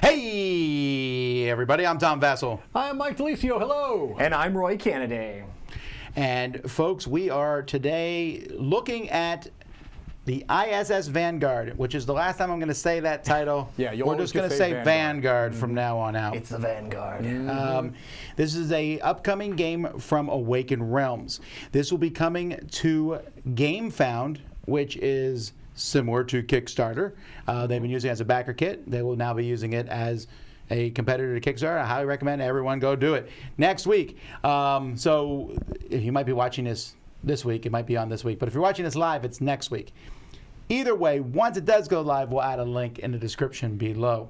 Hey, everybody, I'm Tom Vassell. I'm Mike Delisio, hello. And I'm Roy Kennedy. And folks, we are today looking at the ISS Vanguard, which is the last time I'm going to say that title. Yeah, we're just going to say Vanguard from now on out. It's the Vanguard. This is a upcoming game from Awaken Realms. This will be coming to GameFound, which is similar to Kickstarter. They've been using it as a backer kit. They will now be using it as a competitor to Kickstarter. I highly recommend everyone go do it next week. So if you might be watching this week, it might be on this week. But if you're watching this live, it's next week. Either way, once it does go live, we'll add a link in the description below.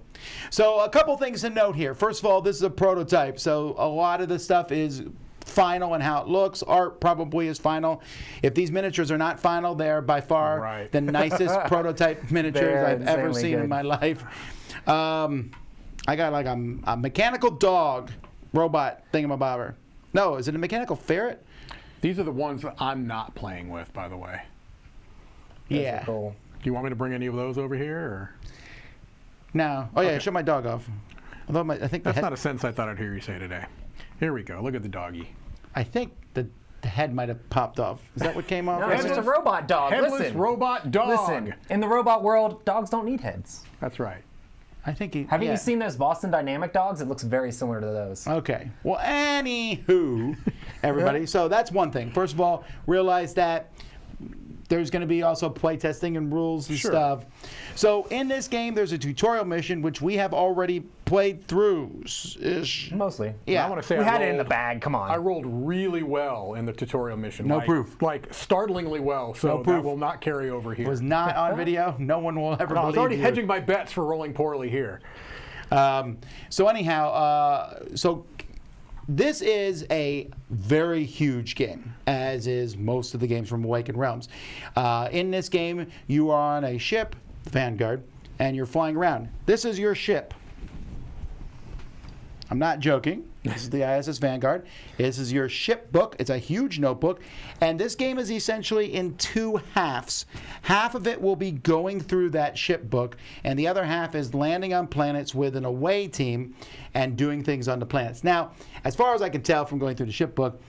So a couple things to note here. First of all, this is a prototype. So a lot of the stuff is final and how it looks. Art probably is final. If these miniatures are not final, they're by far the nicest prototype miniatures I've ever seen in my life. I got like a mechanical dog robot thingamabobber. No, is it a mechanical ferret? These are the ones that I'm not playing with, by the way. Yeah. Cool. Do you want me to bring any of those over here? Or? No. Oh, yeah, okay. Shut my dog off. Although I think that's not a sentence I thought I'd hear you say today. Here we go. Look at the doggy. I think the head might have popped off. Is that what came off? No, it's just a robot dog. Headless robot dog. Listen, in the robot world, dogs don't need heads. That's right. I think Haven't you seen those Boston Dynamic dogs? It looks very similar to those. Okay. Well, anywho, everybody. So that's one thing. First of all, realize that there's going to be also play testing and rules and stuff. So in this game, there's a tutorial mission which we have already played through. Mostly. Yeah. I want to say we had it in the bag. Come on. I rolled really well in the tutorial mission. No proof. Like startlingly well. So that will not carry over here. It was not on video. No one will ever believe I was already you. hedging my bets for rolling poorly here. So anyhow, this is a very huge game, as is most of the games from Awaken Realms. In this game, you are on a ship, Vanguard, and you're flying around. This is your ship. I'm not joking. This is the ISS Vanguard. This is your ship book. It's a huge notebook. And this game is essentially in two halves. Half of it will be going through that ship book, and the other half is landing on planets with an away team and doing things on the planets. Now, as far as I can tell from going through the ship book,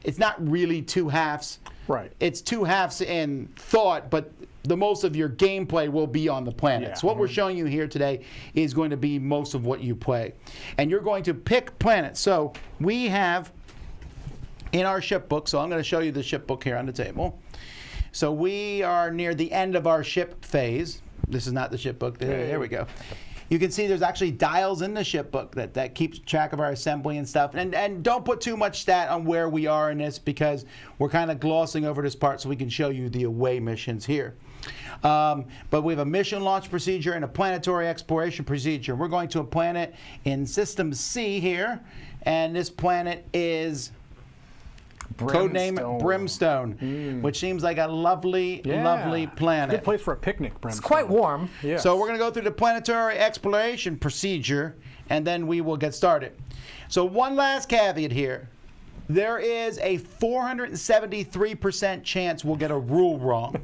it's not really two halves. Right. It's two halves in thought, but the most of your gameplay will be on the planet. So what we're showing you here today is going to be most of what you play. And you're going to pick planets. So we have in our ship book, so I'm going to show you the ship book here on the table. So we are near the end of our ship phase. This is not the ship book. There we go. You can see there's actually dials in the ship book that keeps track of our assembly and stuff. And don't put too much stat on where we are in this because we're kind of glossing over this part so we can show you the away missions here. But we have a mission launch procedure and a planetary exploration procedure. We're going to a planet in System C here, and this planet is codename Brimstone, which seems like a lovely, lovely planet. Good place for a picnic, Brimstone. It's quite warm. Yes. So we're going to go through the planetary exploration procedure, and then we will get started. So one last caveat here. There is a 473% chance we'll get a rule wrong.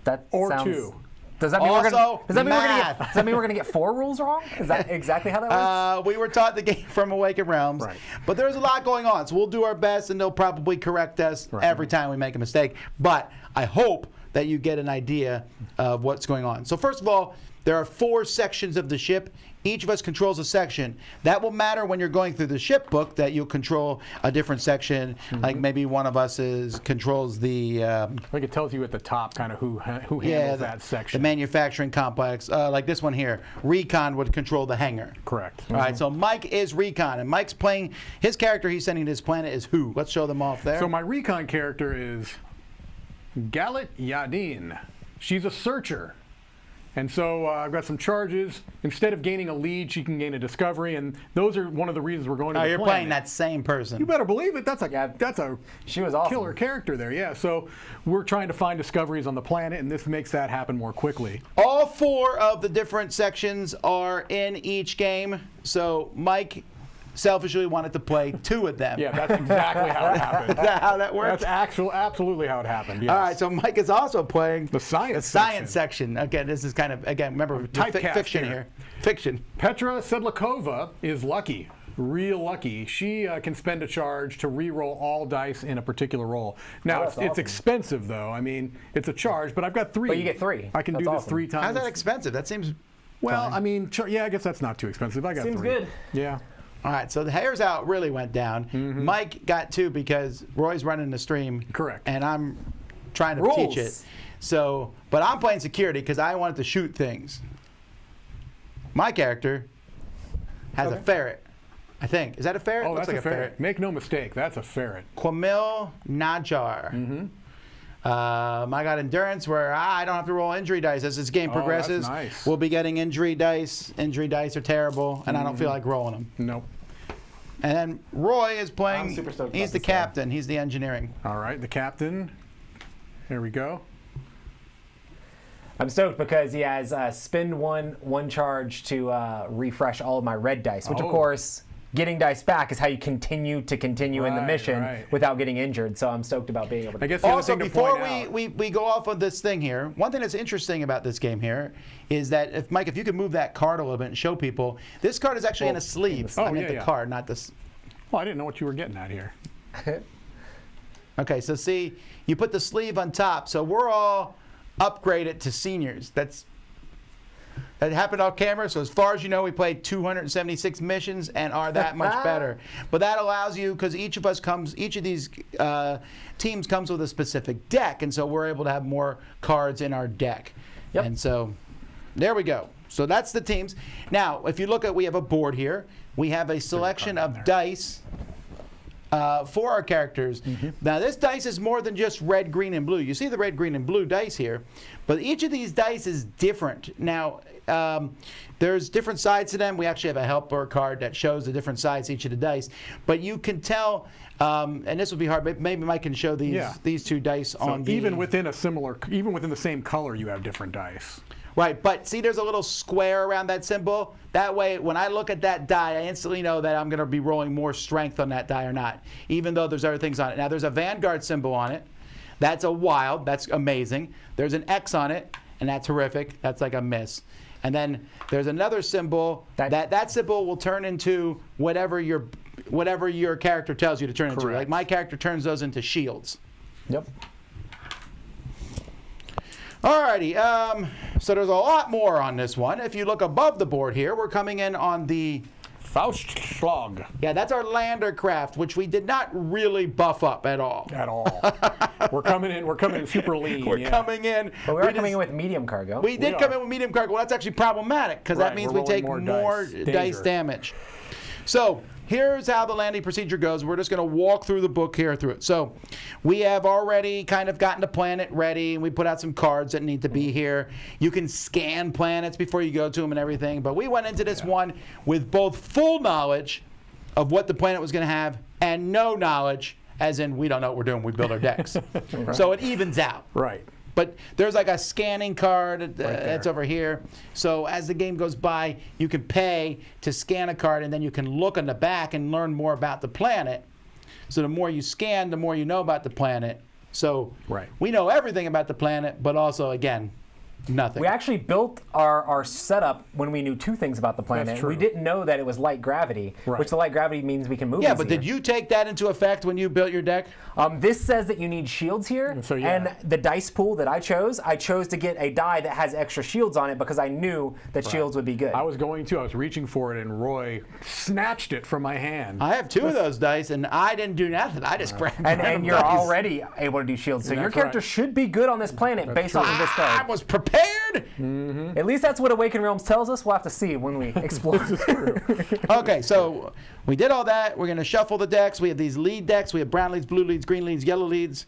That or sounds, two. Does that mean Also, we're going to get 4 rules wrong? Is that exactly how that works? We were taught the game from Awaken Realms, but there's a lot going on, so we'll do our best, and they'll probably correct us every time we make a mistake. But I hope that you get an idea of what's going on. So first of all, there are 4 sections of the ship. Each of us controls a section. That will matter when you're going through the ship book, that you'll control a different section. Like maybe one of us controls the... like it tells you at the top kind of who handles that section. The manufacturing complex. Like this one here. Recon would control the hangar. Correct. All right, so Mike is Recon, and Mike's playing... His character he's sending to this planet is who? Let's show them off there. So my Recon character is Galit Yadin. She's a searcher. And so I've got some charges. Instead of gaining a lead, she can gain a discovery, and those are one of the reasons we're going to the you're planet. playing that same person. You better believe it. That's a she was awesome. Killer character there, yeah. So we're trying to find discoveries on the planet, and this makes that happen more quickly. All 4 of the different sections are in each game. So Mike selfishly wanted to play 2 of them. Yeah, that's exactly how it happened. Is that how that works? That's absolutely how it happened. Yes. All right, so Mike is also playing The science section. Again, this is kind of, remember, typecast fiction here. Fiction. Petra Sedlikova is lucky. Real lucky. She can spend a charge to re-roll all dice in a particular roll. Now, that's it's awesome. expensive, though. I mean, it's a charge, but I've got 3. But you get 3. I can That's do this awesome. 3 times. How's that expensive? That seems Well, fine. I mean, yeah, I guess that's not too expensive. I got Seems 3. good. Yeah. All right, so the hairs out really went down. Mm-hmm. Mike got 2 because Roy's running the stream. Correct. And I'm trying to Rules. teach it. So, but I'm playing security because I wanted to shoot things. My character has a ferret, I think. Is that a ferret? Oh, Looks that's like a ferret. Make no mistake, that's a ferret. Quamil Najar. Mm-hmm. I got endurance where I don't have to roll injury dice as this game Oh, that's progresses. nice. We'll be getting injury dice. Injury dice are terrible, and I don't feel like rolling them. Nope. And then Roy is playing. I'm super stoked He's about the this game. captain. He's the engineering. All right, the captain. Here we go. I'm stoked because he has spend one charge to refresh all of my red dice, which Oh. of course, getting dice back is how you continue in the Right, mission right. without getting injured. So I'm stoked about being able to. I guess the other Also, thing to before point out, we go off on this thing here, one thing that's interesting about this game here is that if Mike, if you could move that card a little bit and show people, this card is actually in a sleeve. Oh, I meant yeah, the yeah. card, not this. well, I didn't know what you were getting at here. Okay, so see, you put the sleeve on top, so we're all upgraded to seniors. That happened off camera, so as far as you know, we played 276 missions and are that much better. But that allows you, because each of these teams comes with a specific deck, and so we're able to have more cards in our deck. Yep. And so, there we go. So that's the teams. Now, if you look at, we have a board here. We have a selection card in of there. dice for our characters. Now, this dice is more than just red, green, and blue. You see the red, green, and blue dice here, but each of these dice is different. Now, there's different sides to them. We actually have a helper card that shows the different sides to each of the dice, but you can tell, and this will be hard, but maybe Mike can show these Yeah. these 2 dice So on the... even within the same color, you have different dice. Right, but see there's a little square around that symbol. That way, when I look at that die, I instantly know that I'm going to be rolling more strength on that die or not, even though there's other things on it. Now, there's a Vanguard symbol on it. That's a wild. That's amazing. There's an X on it, and that's horrific. That's like a miss. And then there's another symbol. That symbol will turn into whatever your character tells you to turn into. Correct. Like my character turns those into shields. Yep. Alrighty, so there's a lot more on this one. If you look above the board here, we're coming in on the... Faustschlag. Yeah, that's our lander craft, which we did not really buff up at all. At all. We're coming in super lean. We're yeah. coming in. But we are just- coming in with medium cargo. We did We come are. in with medium cargo. Well, that's actually problematic because that Right, means we're we take rolling more more dice danger. damage. So here's how the landing procedure goes. We're just going to walk through the book here through it. So we have already kind of gotten the planet ready, and we put out some cards that need to be here. You can scan planets before you go to them and everything. But we went into this one with both full knowledge of what the planet was going to have and no knowledge, as in we don't know what we're doing. We build our decks. So it evens out. Right. But there's like a scanning card that's over here. So as the game goes by, you can pay to scan a card, and then you can look on the back and learn more about the planet. So the more you scan, the more you know about the planet. So Right. we know everything about the planet, but also, again, nothing. We actually built our setup when we knew 2 things about the planet. true. We didn't know that it was light gravity, Right. which the light gravity means we can move Yeah, but easier. did you take that into effect when you built your deck? This says that you need shields here, So, yeah. and the dice pool that I chose to get a die that has extra shields on it because I knew that shields would be good. I was reaching for it, and Roy snatched it from my hand. I have 2 of those dice, and I didn't do nothing. I just grabbed and random you're dice. already able to do shields, so your That's character right. should be good on this planet based off of this I card. was prepared. At least that's what Awaken Realms tells us. We'll have to see when we explore. Okay, so we did all that. We're going to shuffle the decks. We have these lead decks. We have brown leads, blue leads, green leads, yellow leads.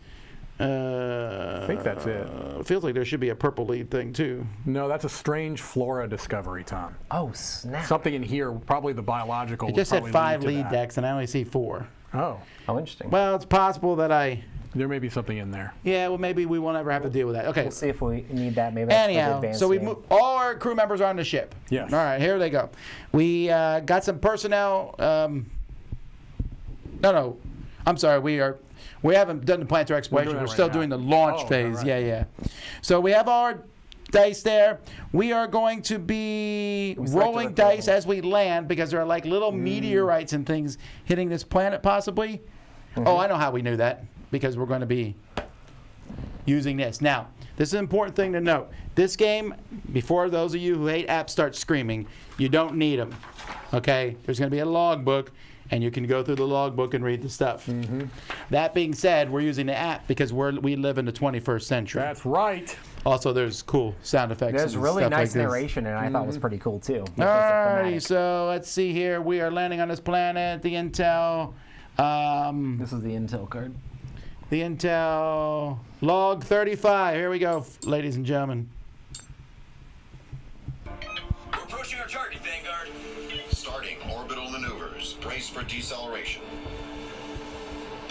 I think that's it. Feels like there should be a purple lead thing too. No, that's a strange flora discovery, Tom. Oh, snap. Something in here, probably the biological. It would just said probably 5 lead to lead that. decks, and I only see 4. Oh, Oh, interesting. Well, it's possible that there may be something in there. yeah, well, maybe we won't ever have to deal with that. Okay. We'll see if we need that. Maybe that's for the Anyhow, advanced so we game. move, all our crew members are on the ship. Yes. All right, here they go. We got some personnel No. I'm sorry. We haven't done the planetary exploration. doing We're that still right doing now. the launch Oh, phase. right. Yeah. So we have our dice there. We are going to be selected rolling the dice thermal. as we land because there are like little meteorites and things hitting this planet possibly. Oh, I know how we knew that because we're going to be using this. Now, this is an important thing to note. This game, before those of you who hate apps start screaming, you don't need them. Okay? There's going to be a logbook, and you can go through the logbook and read the stuff. That being said, we're using the app because we live in the 21st century. That's right. Also, there's cool sound effects. There's and really stuff nice like this. narration, and I thought was pretty cool too. Alrighty, so let's see here. We are landing on this planet. The intel. This is the intel card. The intel log 35. Here we go, ladies and gentlemen. We're approaching our target, Vanguard. Starting orbital maneuvers. Brace for deceleration.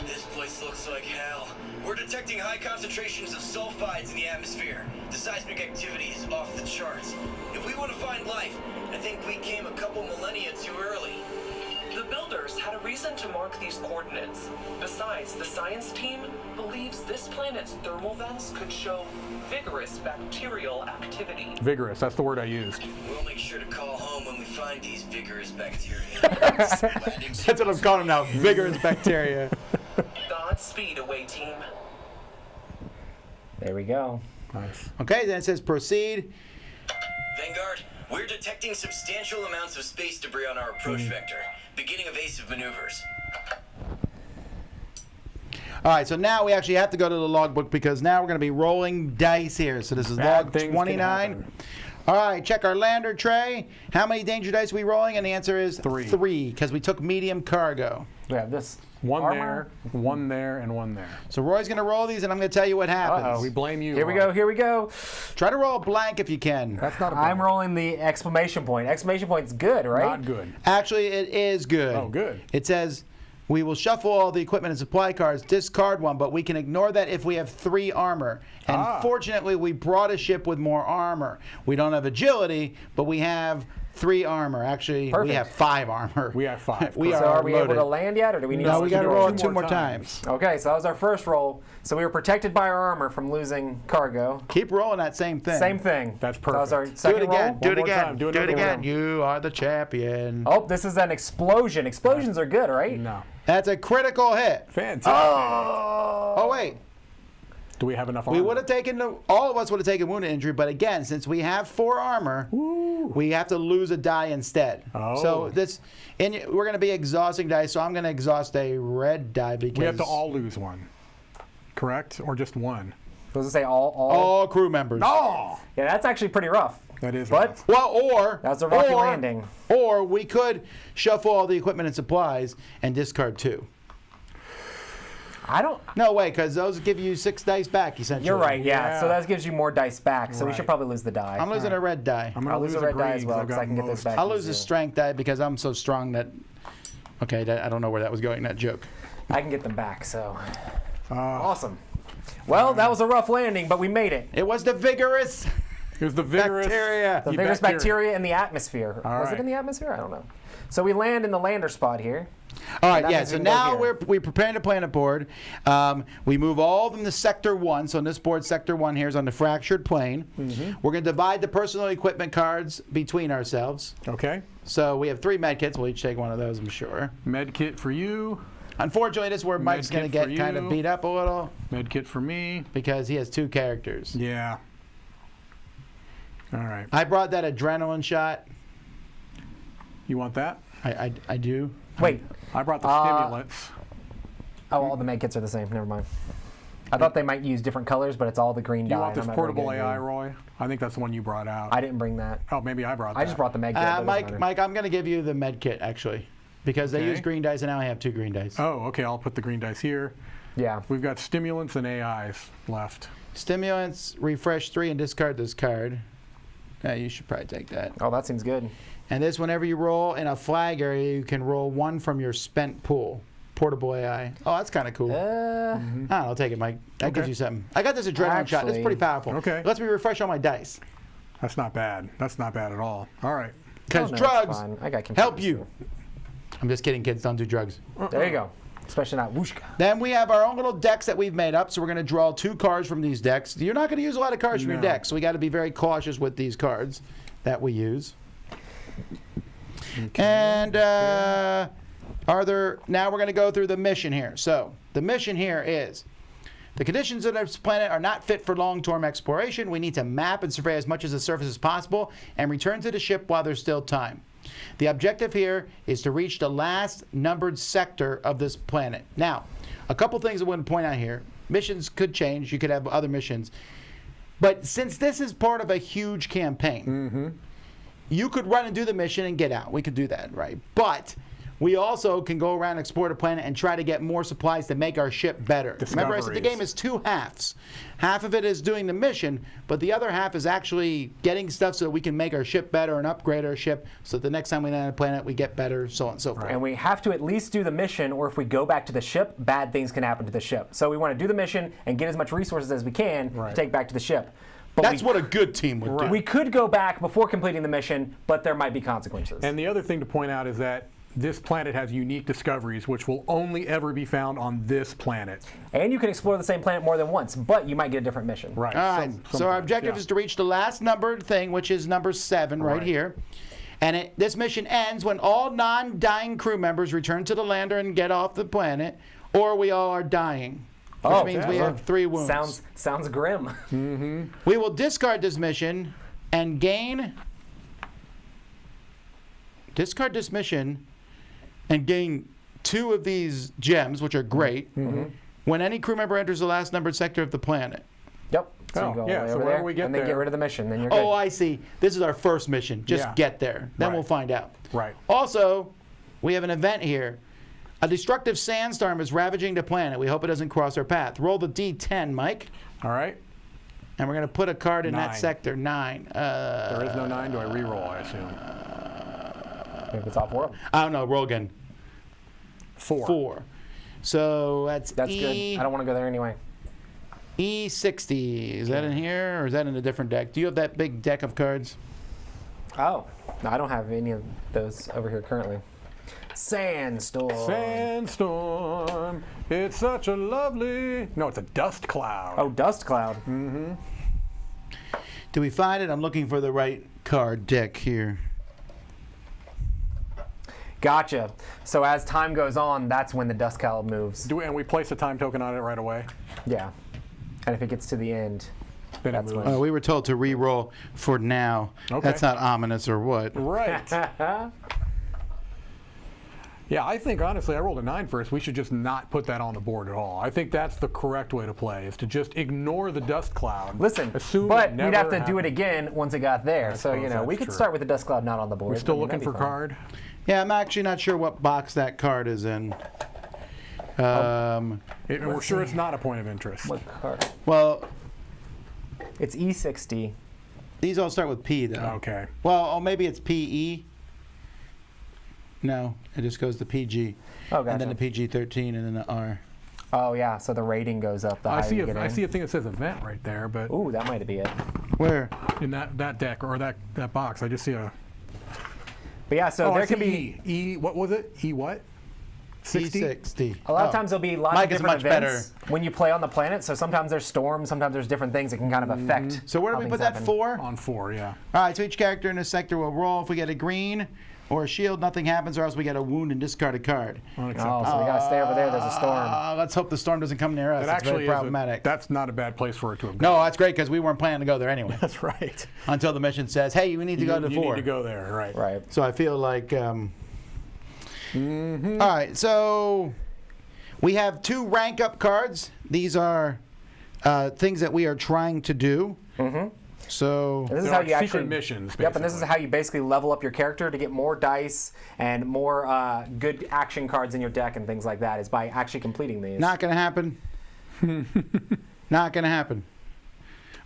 This place looks like hell. We're detecting high concentrations of sulfides in the atmosphere. The seismic activity is off the charts. If we want to find life, I think we came a couple millennia too early. The builders had a reason to mark these coordinates. Besides, the science team believes this planet's thermal vents could show vigorous bacterial activity. Vigorous. That's the word I used. We'll make sure to call home when we find these vigorous bacteria. That's what I'm calling them now. Vigorous bacteria. Godspeed, away team. There we go. Nice. Okay, then it says proceed. Vanguard, we're detecting substantial amounts of space debris on our approach vector. Beginning evasive maneuvers. All right, so now we actually have to go to the logbook because now we're going to be rolling dice here. So this is Bad log things can 29. happen. All right, check our lander tray. How many danger dice are we rolling? And the answer is 3. 3 because we took medium cargo. We have this One armor. there, one there, and one there. So Roy's going to roll these, and I'm going to tell you what happens. Uh-oh. We blame you. Here we Ron. go. Here we go. Try to roll a blank if you can. That's not a I'm blame. rolling the exclamation point. Exclamation point's good, right? Not good. Actually, it is good. Oh, good. It says, we will shuffle all the equipment and supply cards, discard one, but we can ignore that if we have 3 armor. And fortunately, we brought a ship with more armor. We don't have agility, but we have 3 armor. Actually, Perfect. we have 5 armor. We have 5. We So are are we able loaded. to land yet, or do we need No, to we keep got to going? roll it 2 more times. Okay, so that was our first roll. So we were protected by our armor from losing cargo. Keep rolling that same thing. Same thing. That's So that was our perfect. Do it second again. roll. Do it One more again. time. Do Do it another again. one. You are the champion. Oh, this is an explosion. Explosions are good, right? No. That's a critical hit. Fantastic. Oh, wait. Do we have enough armor? We would have taken, all of us would have taken wounded injury, but again, since we have 4 armor, we have to lose a die instead. Oh. So we're going to be exhausting dice, so I'm going to exhaust a red die because We have to all lose one. Correct? Or just one? Does it say all? all crew members. Oh! Yeah, that's actually pretty rough. That is But rough. Well, or That's a rocky landing. Or we could shuffle all the equipment and supplies and discard 2. I don't. No way, because those give you 6 dice back essentially. You're right. Yeah. Yeah. So that gives you more dice back. So we should Right. probably lose the die. I'm losing a red die. I'm going I'll to lose lose a a red die green as well I've because I got can get this most. back. I'll lose the easier. strength die because I'm so strong that. Okay, I don't know where that was going. That joke. I can get them back. So awesome. Well, that was a rough landing, but we made it. It was the vigorous It was the vigorous bacteria. The You vigorous bacteria in the atmosphere. All Was it right. in the atmosphere? I don't know. So we land in the lander spot here. All right, that yeah. means So we can go now here. we're preparing the planet board. We move all of them to Sector 1. So on this board, Sector 1 here is on the fractured plane. We're going to divide the personal equipment cards between ourselves. Okay. So we have 3 med kits. We'll each take one of those, I'm sure. Med kit for you. Unfortunately, this is where Mike's going to kit for get kind of you. beat up a little Med kit for me. because he has 2 characters. Yeah. All right. I brought that adrenaline shot. You want that? I do. Wait. I brought the stimulants. Oh, all the med kits are the same. Never mind. I thought they might use different colors, but it's all the green dye. You want and this I'm not very portable good at AI, green. Roy? I think that's the one you brought out. I didn't bring that. Oh, maybe I brought that. I just brought the med kit. but it doesn't Mike, matter. Mike, I'm going to give you the med kit actually, because they Okay. use green dice and now I have 2 green dice. Oh, okay. I'll put the green dice here. Yeah. We've got stimulants and AIs left. Stimulants, refresh 3 and discard this card. You should probably take that. Oh, that seems good. And this, whenever you roll in a flag area, you can roll 1 from your spent pool. Portable AI. Oh, that's kind of cool. I'll take it, Mike. That gives Okay. you something. I got this adrenaline shot. It's Actually- pretty powerful. Okay. Lets me refresh all my dice. That's not bad. That's not bad at all. All right. Because Oh, no, it's drugs fine. I got help computers you. I'm just kidding, kids. Don't do drugs. too. There you go. Especially not Wooshka. Then we have our own little decks that we've made up. So we're going to draw 2 cards from these decks. You're not going to use a lot of cards from your No. deck, so we got to be very cautious with these cards that we use. And now we're going to go through the mission here. So the mission here is the conditions of this planet are not fit for long-term exploration. We need to map and survey as much of the surface as possible and return to the ship while there's still time. The objective here is to reach the last numbered sector of this planet. Now, a couple things I want to point out here. Missions could change. You could have other missions. But since this is part of a huge campaign, you could run and do the mission and get out. We could do that, right? But we also can go around and explore the planet and try to get more supplies to make our ship better. Remember, I said the game is 2 halves. Half of it is doing the mission, but the other half is actually getting stuff so that we can make our ship better and upgrade our ship so that the next time we land on a planet, we get better, so on and so forth. And we have to at least do the mission, or if we go back to the ship, bad things can happen to the ship. So we want to do the mission and get as much resources as we can to take back to the ship. But That's what a good team would do. we could go back before completing the mission, but there might be consequences. And the other thing to point out is that this planet has unique discoveries which will only ever be found on this planet. And you can explore the same planet more than once, but you might get a different mission. Right. All right. So our objective is to reach the last numbered thing, which is number 7 right here. And this mission ends when all non-dying crew members return to the lander and get off the planet, or we all are dying. Which means we have 3 wounds. Sounds grim. We will discard this mission and gain 2 of these gems, which are great, when any crew member enters the last numbered sector of the planet. Yep. So you go all the way so over wherever there, we get and then there. get rid of the mission. Then you're good. Oh, I see. This is our first mission. Just Yeah. get there. Then we'll find out. Right. Also, we have an event here. A destructive sandstorm is ravaging the planet. We hope it doesn't cross our path. Roll the D10, Mike. All right. And we're going to put a card in 9. that sector. 9. There is no 9. Do I re-roll, I assume? If it's off world. I don't know. Roll again. 4. So that's That's good. I don't want to go there anyway. E60. Is that in here or is that in a different deck? Do you have that big deck of cards? Oh. No, I don't have any of those over here currently. Sandstorm. Sandstorm. It's such a lovely... No, it's a dust cloud. Oh, dust cloud. Do we find it? I'm looking for the right card deck here. Gotcha. So as time goes on, that's when the dust cloud moves. And we place a time token on it right away? Yeah. And if it gets to the end, Then it that's moves. when. We were told to re-roll for now. Okay. That's not ominous or what? Right. Yeah, I think, honestly, I rolled a 9 first. We should just not put that on the board at all. I think that's the correct way to play, is to just ignore the dust cloud. Listen, Assume but it we'd have to never do it happened. again once it got there. I So, suppose we that's could true. start with the dust cloud not on the board. We're still I mean, looking that'd for be fine. card? Yeah, I'm actually not sure what box that card is in. We're sure it's not a point of interest. What card? Well, It's E60. these all start with P, though. Okay. Well, maybe it's PE. No, it just goes to PG. Oh, gotcha. And then the PG-13 and then the R. Oh, yeah. So the rating goes up the I higher see you get I in. see a thing that says event right there, but Ooh, that might be it. Where? in that deck or that box, I just see a... But yeah, so Oh, there I can see be E. What was it? E what? 60? E60. a lot of times there'll be lots Mike of is different much events when you play on the planet. So sometimes there's storms, sometimes there's different things that can kind of affect. So where do how we things put that? happen. 4? On 4, yeah. All right, so each character in this sector will roll. If we get a green or a shield, nothing happens, or else we get a wound and discard a card. Oh, so we gotta stay over there. There's a storm. Let's hope the storm doesn't come near us. That It's very actually problematic. that's not a bad place for it to have gone. No, that's great because we weren't planning to go there anyway. That's right. Until the mission says, hey, we need to go to you 4. need to go there, right. Right. So I feel like... All right, so we have 2 rank up cards. These are things that we are trying to do. So And this is They're how like you secret actually missions, Yep, and this is basically. how you basically level up your character to get more dice and more good action cards in your deck and things like that. Is by actually completing these. not going to happen. Not going to happen.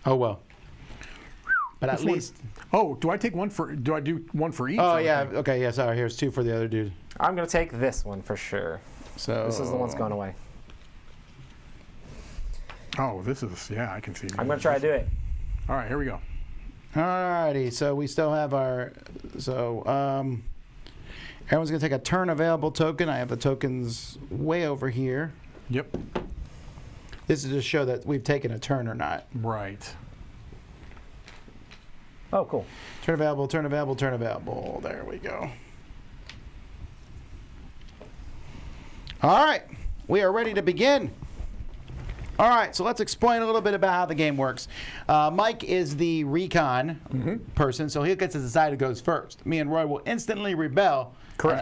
Oh, well. But at least... Oh, do I take one for? Do I do one for each? Oh, or yeah. anything? Okay, yeah, sorry. Here's 2 for the other dude. I'm gonna take this one for sure. So This is the one that's going away. Oh, this is I can see. I'm gonna try to do it. All right, here we go. Alrighty, so we still have our Everyone's going to take a turn available token. I have the tokens way over here. Yep. This is to show that we've taken a turn or not. Right. Oh, cool. Turn available, turn available, turn available. There we go. All right. We are ready to begin. All right, so let's explain a little bit about how the game works. Mike is the recon person, so he gets to decide who goes first. Me and Roy will instantly rebel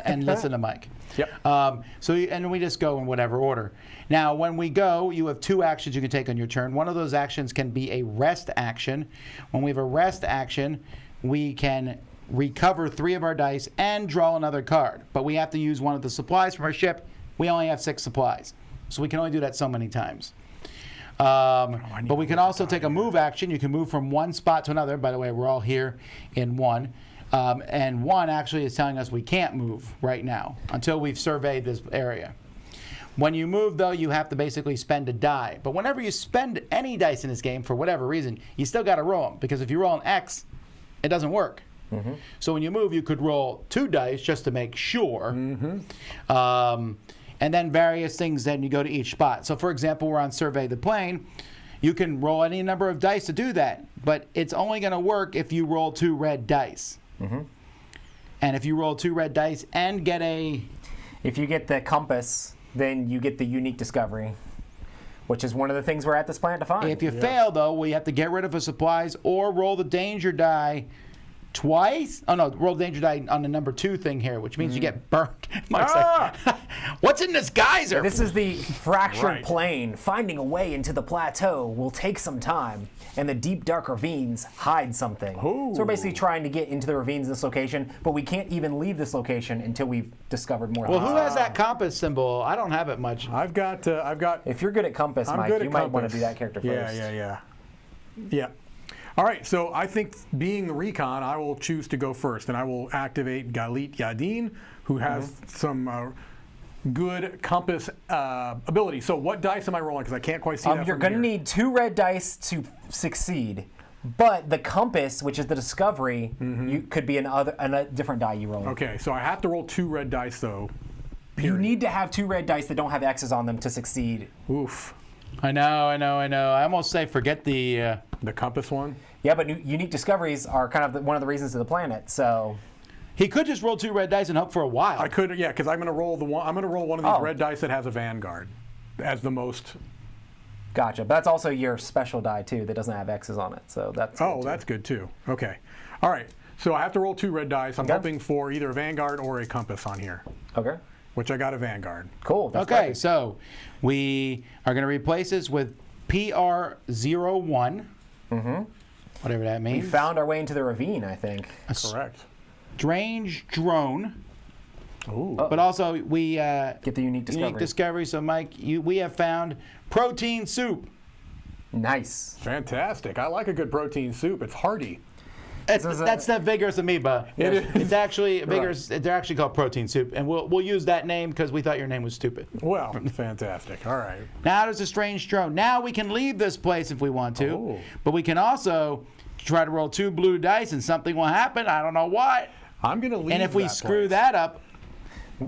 and listen to Mike. Yep. And we just go in whatever order. Now, when we go, you have 2 actions you can take on your turn. One of those actions can be a rest action. When we have a rest action, we can recover 3 of our dice and draw another card. But we have to use one of the supplies from our ship. We only have 6 supplies, so we can only do that so many times. But we can also take a move action. You can move from one spot to another. By the way, we're all here in 1. And 1 actually is telling us we can't move right now until we've surveyed this area. When you move, though, you have to basically spend a die. But whenever you spend any dice in this game, for whatever reason, you still got to roll them. Because if you roll an X, it doesn't work. So when you move, you could roll 2 dice just to make sure. And then various things, then you go to each spot. So, for example, we're on Survey the Plane. You can roll any number of dice to do that. But it's only going to work if you roll 2 red dice. And if you roll 2 red dice and get a... If you get the compass, then you get the unique discovery, which is one of the things we're at this planet to find. If you fail, though, we have to get rid of the supplies or roll the danger die twice. Oh, no, roll the danger die on the number 2 thing here, which means you get burnt. Mike's like, what's in this geyser? This is the fractured plane. Finding a way into the plateau will take some time, and the deep, dark ravines hide something. So we're basically trying to get into the ravines in this location, but we can't even leave this location until we've discovered more. Well, who has that compass symbol? I don't have it much. I've got. If you're good at compass, Mike, you might want to do that character first. Yeah. All right, so I think being the recon, I will choose to go first, and I will activate Galit Yadin, who has some good compass ability. So what dice am I rolling? Because I can't quite see that You're from going to here. need 2 red dice to succeed, but the compass, which is the discovery, you could be a different die you roll. Okay, so I have to roll 2 red dice, though. You need to have 2 red dice that don't have X's on them to succeed. Oof. I know. I almost say forget the compass one? Yeah, but unique discoveries are kind of one of the reasons to the planet. So he could just roll 2 red dice and hope for a wild. I could, yeah, because I'm going to roll one of these red dice that has a Vanguard as the most. Gotcha. But that's also your special die too that doesn't have X's on it. So that's good too. That's good too. Okay. All right. So I have to roll 2 red dice. I'm hoping for either a Vanguard or a compass on here. Okay. Which I got a Vanguard. Cool. That's okay, perfect. so we are going to replace this with PR01. Whatever that means. We found our way into the ravine, I think. Correct. Strange drone. Ooh. But also we Get the unique discovery. unique discovery. So Mike, we have found protein soup. Nice. Fantastic. I like a good protein soup. It's hearty. That's that vigorous amoeba. It is. It's actually vigorous. They're actually called protein soup, and we'll use that name because we thought your name was stupid. Well, fantastic. All right. Now there's a strange drone. Now we can leave this place if we want to, but we can also try to roll 2 blue dice and something will happen. I don't know what. I'm going to leave. And if we that screw place. that up,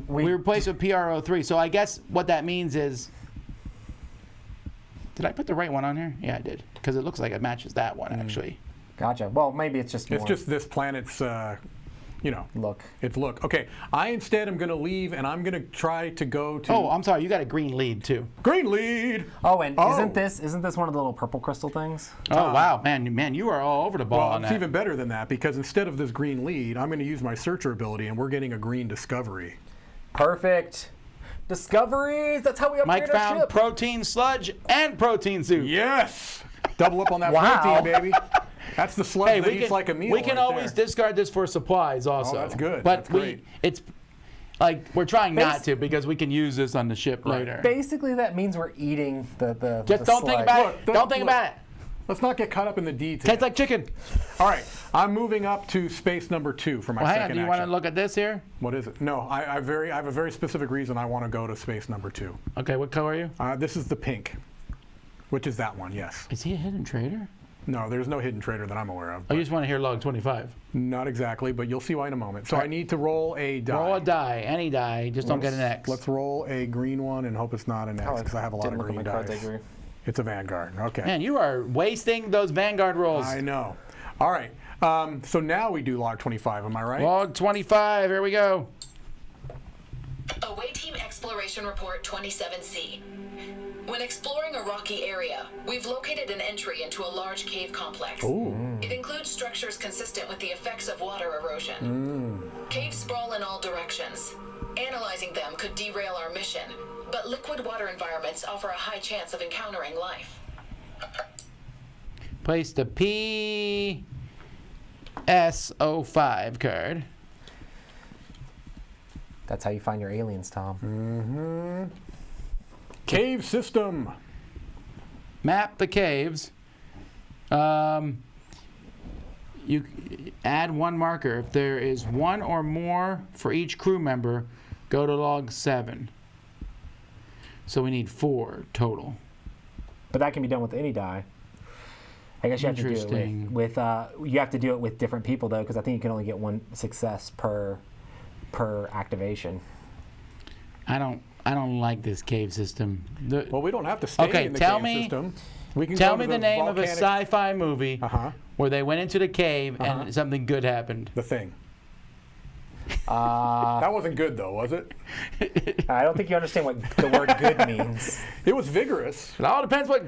we replace with PR03. So I guess what that means is, did I put the right one on here? Yeah, I did, because it looks like it matches that one actually. Gotcha. Well, maybe it's just more. It's just this planet's, look. Its look. Okay. I instead am going to leave, and I'm going to try to go to. Oh, I'm sorry. You got a green lead too. Green lead. Oh, and isn't this one of the little purple crystal things? Oh wow, man, you are all over the ball Well, on it's that. even better than that because instead of this green lead, I'm going to use my searcher ability, and we're getting a green discovery. Perfect. Discoveries. That's how we upgrade Mike our found ship. protein sludge and protein soup. Yes. Double up on that Wow. protein, baby. That's the sludge Hey, that eats like a meal. we can right always there. discard this for supplies also. Oh, that's good. But That's great. it's like we're trying not to because we can use this on the ship later. Basically, that means we're eating the Just the don't think sludge. about Look, it. don't- Don't think look. about it. Let's not get caught up in the details. Tastes like chicken. All right, I'm moving up to space number 2 for my Well, hang on. second Do you want to action. look at this here? What is it? No, I have a very specific reason I want to go to space number 2. Okay, what color are you? This is the pink, which is that one. Yes. Is he a hidden trader? No, there's no hidden traitor that I'm aware of. I just want to hear log 25. Not exactly, but you'll see why in a moment. So I need to roll a die. Roll a die, any die, just don't get an X. Let's roll a green one and hope it's not an X because I have a lot of green dice. It's a Vanguard. Okay. Man, you are wasting those Vanguard rolls. I know. All right. So now we do log 25. Am I right? Log 25. Here we go. Away Team Exploration Report 27C. When exploring a rocky area, we've located an entry into a large cave complex. Ooh. It includes structures consistent with the effects of water erosion. Caves sprawl in all directions. Analyzing them could derail our mission, but liquid water environments offer a high chance of encountering life. Place the PS05 card. That's how you find your aliens, Tom. Cave system. Map the caves. You add one marker. If there is one or more for each crew member, go to log 7. So we need 4 total. But that can be done with any die. I guess you have to do it with you have to do it with different people though, because I think you can only get 1 success per activation. I don't like this cave system. Well, we don't have to stay in the cave system. We can tell go me to the name of a volcanic- sci-fi movie where they went into the cave and something good happened. The Thing. That wasn't good though, was it? I don't think you understand what the word good means. It was vigorous. It all depends what.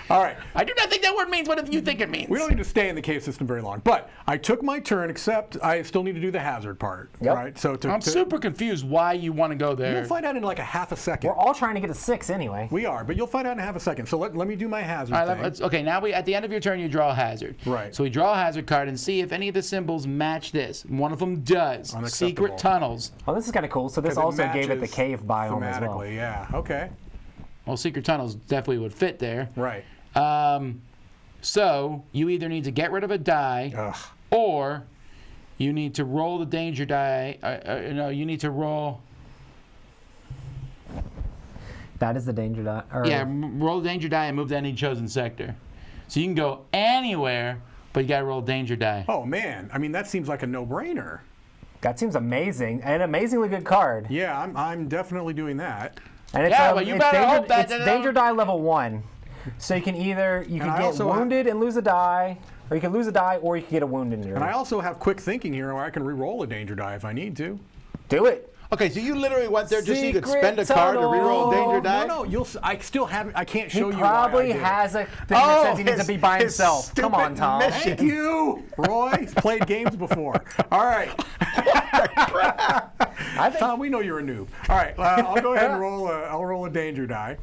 All right. I do not think that word means what you think it means. We don't need to stay in the cave system very long. But I took my turn, except I still need to do the hazard part. Yep. Right? So I'm super confused why you want to go there. You'll find out in like a half a second. We're all trying to get a 6 anyway. We are, but you'll find out in half a second. So let me do my hazard All right, thing. okay, now at the end of your turn, you draw a hazard. Right. So we draw a hazard card and see if any of the symbols match this. One of them does. Unacceptable. Secret tunnels. Oh, this is kind of cool. So this 'Cause also gave it the matches cave biome as well. thematically, yeah. Okay. Well, secret tunnels definitely would fit there. Right. So you either need to get rid of a die, Ugh. or you need to roll the danger die. No, you need to roll. That is the danger die. Yeah, roll the danger die and move to any chosen sector. So you can go anywhere, but you got to roll a danger die. Oh man, I mean that seems like a no-brainer. That seems amazing. An amazingly good card. Yeah, I'm definitely doing that. And it's, Yeah, but you better hope that it's danger die level 1. So you can either I get also wounded and lose a die, or you can lose a die, or you can get a wound injury. And I also have quick thinking here where I can re-roll a danger die if I need to. Do it. Okay, so you literally went there just so you could Secret spend a card to re-roll a danger die? No, I still haven't. I can't show He you why I probably did it. has a thing that says he needs to be by his himself. Come on, stupid Tom. mission. Thank you, Roy. He's played games before. All right. I think Tom, we know you're a noob. All right, I'll go ahead and I'll roll a danger die.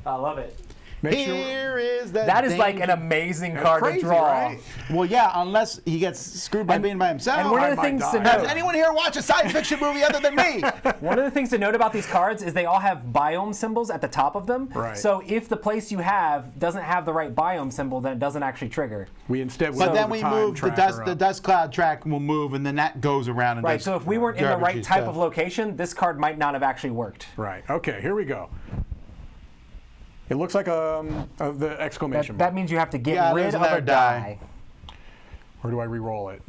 I love it. Make sure. Here is the That is like an danger- amazing card Crazy, to draw. right? Well, yeah, unless he gets screwed by being by himself. And one I of the might things die. to Has note, anyone here watched a science fiction movie other than me? one of the things to note about these cards is they all have biome symbols at the top of them. Right. So if the place you have doesn't have the right biome symbol, then it doesn't actually trigger. We instead. But then the we time move the tracker dust. The up. dust cloud track will move, and then that goes around and Right. does So if we weren't in the right garbagey type stuff. of location, this card might not have actually worked. Right. Okay. Here we go. It looks like the exclamation That mark. means you have to get Yeah, rid there's of a another die. die. Or do I re-roll it?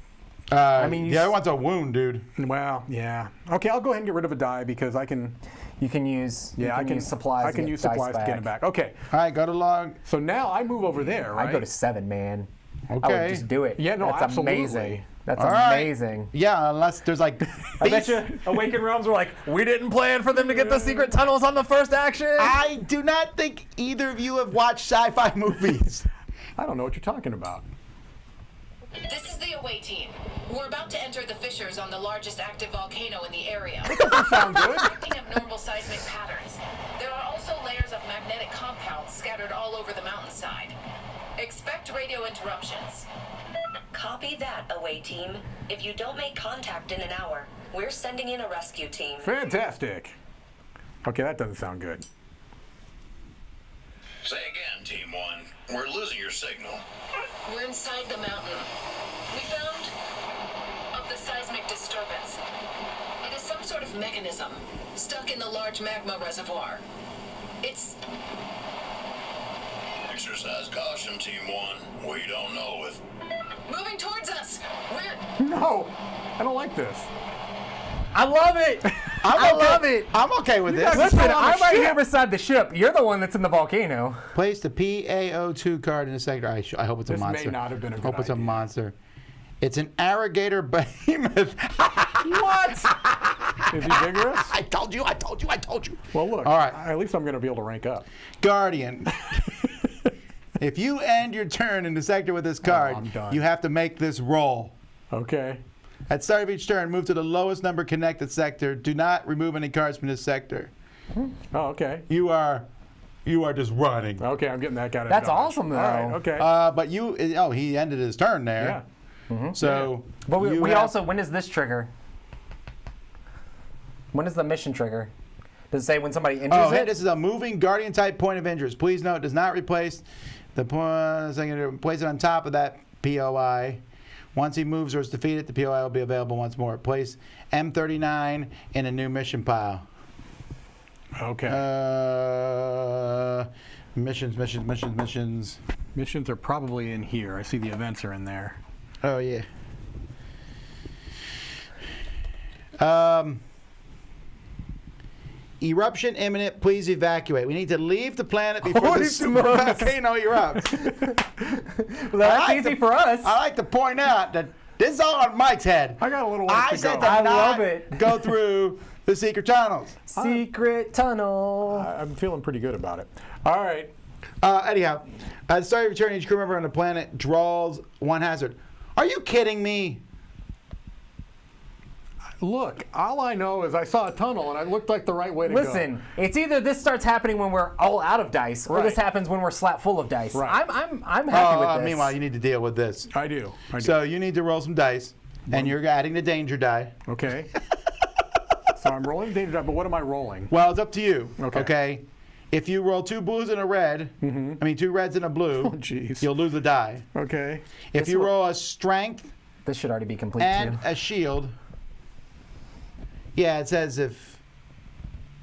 I mean, the other one's a wound, dude. Well, yeah. Okay, I'll go ahead and get rid of a die because I can. You can use use supplies. I to can get use dice supplies to get it back. Okay. All right, go to log. So now I move over there, right? I'd go to 7, man. I Okay. would just do it. Yeah, no, That's absolutely. amazing. That's All right. amazing. Yeah, unless there's like. I bet you Awaken Realms were like, we didn't plan for them to get the secret tunnels on the first action. I do not think either of you have watched sci-fi movies. I don't know what you're talking about. This is the Away Team. We're about to enter the fissures on the largest active volcano in the area. Sound good? Detecting abnormal seismic patterns. There are also layers of magnetic compounds scattered all over the mountainside. Expect radio interruptions. Copy that, Away Team. If you don't make contact in an hour, we're sending in a rescue team. Fantastic. Okay, that doesn't sound good. Say again, Team 1. We're losing your signal. We're inside the mountain. We found of the seismic disturbance. It is some sort of mechanism stuck in the large magma reservoir. It's Exercise caution, Team 1. We don't know if... Moving towards us. We're... No, I don't like this. I love it. I love it. I'm okay with this. Listen, still on the I'm right ship. here beside the ship. You're the one that's in the volcano. Place the PAO2 card in the sector. I hope it's a This may monster. not have been a good Hope it's a idea. monster. It's an alligator behemoth. What? Is he vigorous? I told you. Well, look. All right. At least I'm going to be able to rank up. Guardian. If you end your turn in the sector with this card, I'm done. you have to make this roll. Okay. At the start of each turn, move to the lowest number connected sector. Do not remove any cards from this sector. Oh, okay. You are just running. Okay, I'm getting that guy. That's awesome, though. All right. Okay. But he ended his turn there. Yeah. So, But we you have- also, when does this trigger? When does the mission trigger? Does it say when somebody injures Oh, hey, it? this is a moving guardian type point of interest. Please note, it does not replace the point. Place it on top of that POI. Once he moves or is defeated, the POI will be available once more. Place M39 in a new mission pile. Okay. Missions. Missions are probably in here. I see the events are in there. Oh, yeah. Eruption imminent. Please evacuate. We need to leave the planet before Holy the super smokes. volcano erupts. Well, that's I like easy to- for us. I like to point out that this is all on Mike's head. I got a little ways I to said go. to I not love it. go through the secret tunnels. Secret tunnel. I'm feeling pretty good about it. All right. Anyhow, at the start of your turn, each crew member on the planet draws one hazard. Are you kidding me? Look, all I know is I saw a tunnel and it looked like the right way to go. Listen, it's either this starts happening when we're all out of dice, or this Right. happens when we're slapped full of dice. Right. I'm happy with this. Meanwhile, you need to deal with this. I do. So you need to roll some dice, and you're adding the danger die. Okay. So I'm rolling danger die, but what am I rolling? Well, it's up to you. Okay. If you roll 2 blues and a red, 2 reds and a blue, jeez. you'll lose the die. Okay. If you roll a strength This should already be complete and too. a shield, yeah, it says if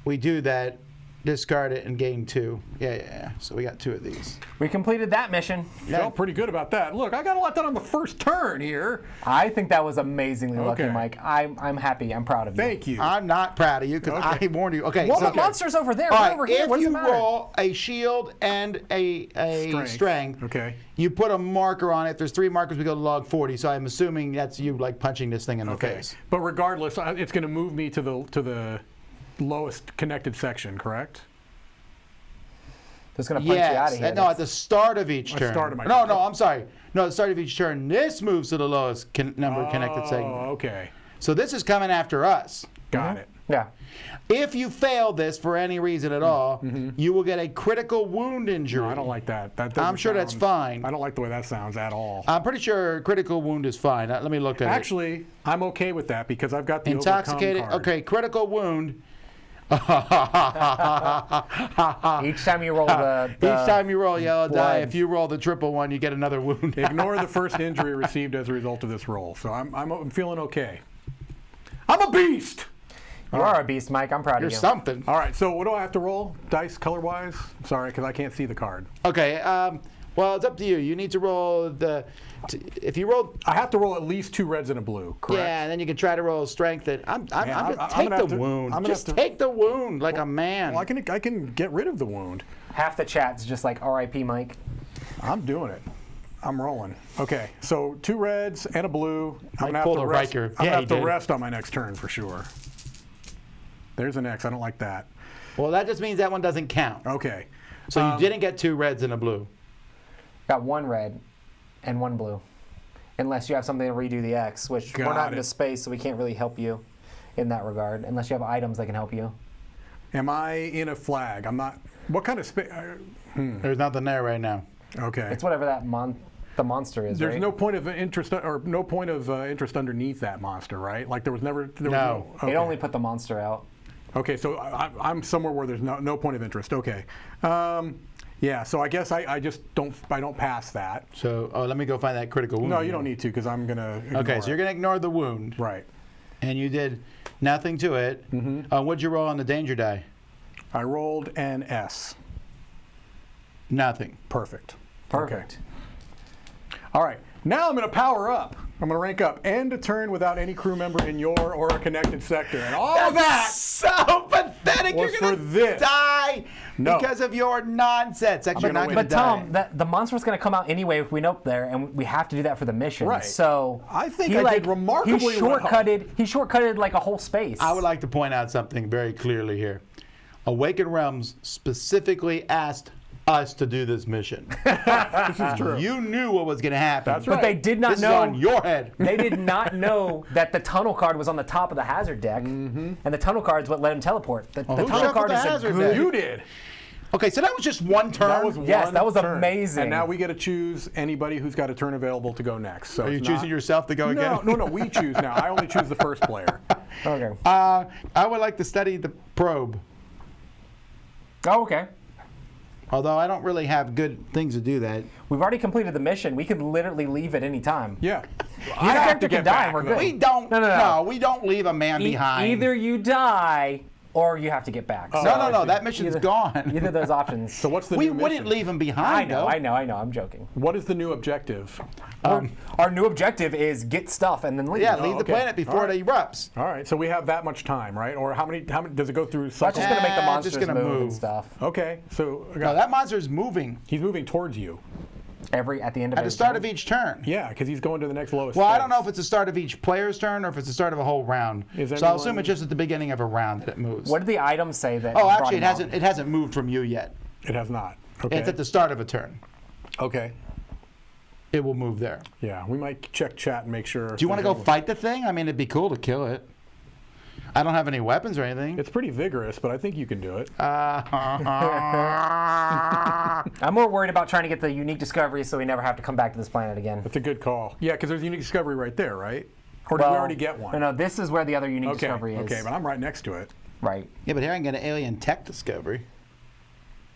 we do that, discard it and gain 2. Yeah. So we got 2 of these. We completed that mission. Felt pretty good about that. Look, I got a lot done on the first turn here. I think that was amazingly lucky, Okay. Mike. I'm happy. I'm proud of you. Thank you. I'm not proud of you because Okay. I warned you. Okay. Well, so, the monster's over there. All We're right, over here. if What does you it matter? roll a shield and a strength, Okay. you put a marker on it. If there's 3 markers, we go to log 40. So I'm assuming that's you like punching this thing in the Okay. face. But regardless, it's going to move me to the lowest connected section, correct? It's going to punch you out of here. No, at the start of each turn. start of my no, turn. I'm sorry. No, at the start of each turn, this moves to the lowest number connected segment. Oh, okay. So this is coming after us. Got it. Yeah. If you fail this for any reason at all, you will get a critical wound injury. No, I don't like that. That I'm doesn't sure that's sound- fine. I don't like the way that sounds at all. I'm pretty sure critical wound is fine. Let me look at it. Actually, I'm okay with that because I've got the Intoxicated. overcome card. Okay, critical wound. Each time you roll the Each time you roll a yellow die, blood. if you roll the triple one, you get another wound. Ignore the first injury received as a result of this roll. So I'm feeling okay. I'm a beast. You are a beast, Mike. I'm proud You're of you. something. All right. So what do I have to roll? Dice color-wise? Sorry, because I can't see the card. Okay. Well, it's up to you. You need to roll if you roll. I have to roll at least 2 reds and a blue. Correct. Yeah, and then you can try to roll strength. I'm I'm gonna gonna take have the to- wound. I'm gonna Just have to- take the wound like a man. Well, I can get rid of the wound. Half the chat's just like R.I.P. Mike. I'm doing it. I'm rolling. Okay, so 2 reds and a blue. I'm gonna have pulled to a rest. Riker. I'm Yeah, gonna he have to did. rest on my next turn for sure. There's an X. I don't like that. Well, that just means that one doesn't count. Okay. So you didn't get 2 reds and a blue. Got 1 red and 1 blue. Unless you have something to redo the X, which we're Got not it. into space, so we can't really help you in that regard. Unless you have items that can help you. Am I in a flag? I'm not. What kind of space? There's nothing there right now. Okay. It's whatever that the monster is, There's right? no point of interest or no point of interest underneath that monster, right? Like there was never. There No. Was It only put the monster out. Okay, so I'm somewhere where there's no point of interest. Okay. Yeah, so I guess I just don't pass that. So let me go find that critical wound. No, you don't need to because I'm gonna. Ignore Okay, so you're it. gonna ignore the wound. Right. And you did nothing to it. What'd you roll on the danger die? I rolled an S. Nothing. Perfect. Perfect. Okay. All right. Now I'm going to power up. I'm going to rank up. End a turn without any crew member in your or a connected sector. And all of that so pathetic. was You're going for to this. die No. because of your nonsense. Actually, you're not going to But die. Tom, the monster's going to come out anyway if we up there, and we have to do that for the mission. Right. So I think he, I like, did remarkably he well. shortcutted like a whole space. I would like to point out something very clearly here. Awaken Realms specifically asked us to do this mission. This is true. You knew what was going to happen. That's but right. they did not This know. is on your head. They did not know that the tunnel card was on the top of the hazard deck, and the tunnel card's what let him teleport. The who tunnel shuffled card the is a hazard good. deck? You did. Okay, so that was just one turn. That was Yes, one that was turn. amazing. And now we get to choose anybody who's got a turn available to go next. So Are you it's choosing not- yourself to go again? No, we choose now. I only choose the first player. Okay. I would like to study the probe. Oh, okay. Although I don't really have good things to do that. We've already completed the mission. We can literally leave at any time. Yeah. His character can die, and we're good. We don't. No. We don't leave a man behind. Either you die or you have to get back. So No. That mission's gone. Either of those options. So what's the We new wouldn't mission? leave him behind. I though. know. I'm joking. What is the new objective? Our new objective is get stuff and then leave. Yeah, leave the okay. planet before All right. it erupts. All right, so we have that much time, right? Or how many does it go through? That's just gonna make the just monsters gonna move and move. stuff. Okay, so No, that monster's moving he's moving towards you. At the end of at the every start turn. of each turn. Yeah, because he's going to the next lowest. Well, I space. don't know if it's the start of each player's turn or if it's the start of a whole round. Is So I'll assume anyone- it's just at the beginning of a round that it moves. What did the item say that? Oh, brought actually, him it hasn't. out? It hasn't moved from you yet. It has not. Okay. It's at the start of a turn. Okay. It will move there. Yeah, we might check chat and make sure. Do you want to go fight the thing? I mean, it'd be cool to kill it. I don't have any weapons or anything. It's pretty vigorous, but I think you can do it. I'm more worried about trying to get the unique discovery so we never have to come back to this planet again. That's a good call. Yeah, because there's a unique discovery right there, right? Or did we already get one? No, this is where the other unique Okay. discovery is. Okay, but I'm right next to it. Right. Yeah, but here I can get an alien tech discovery.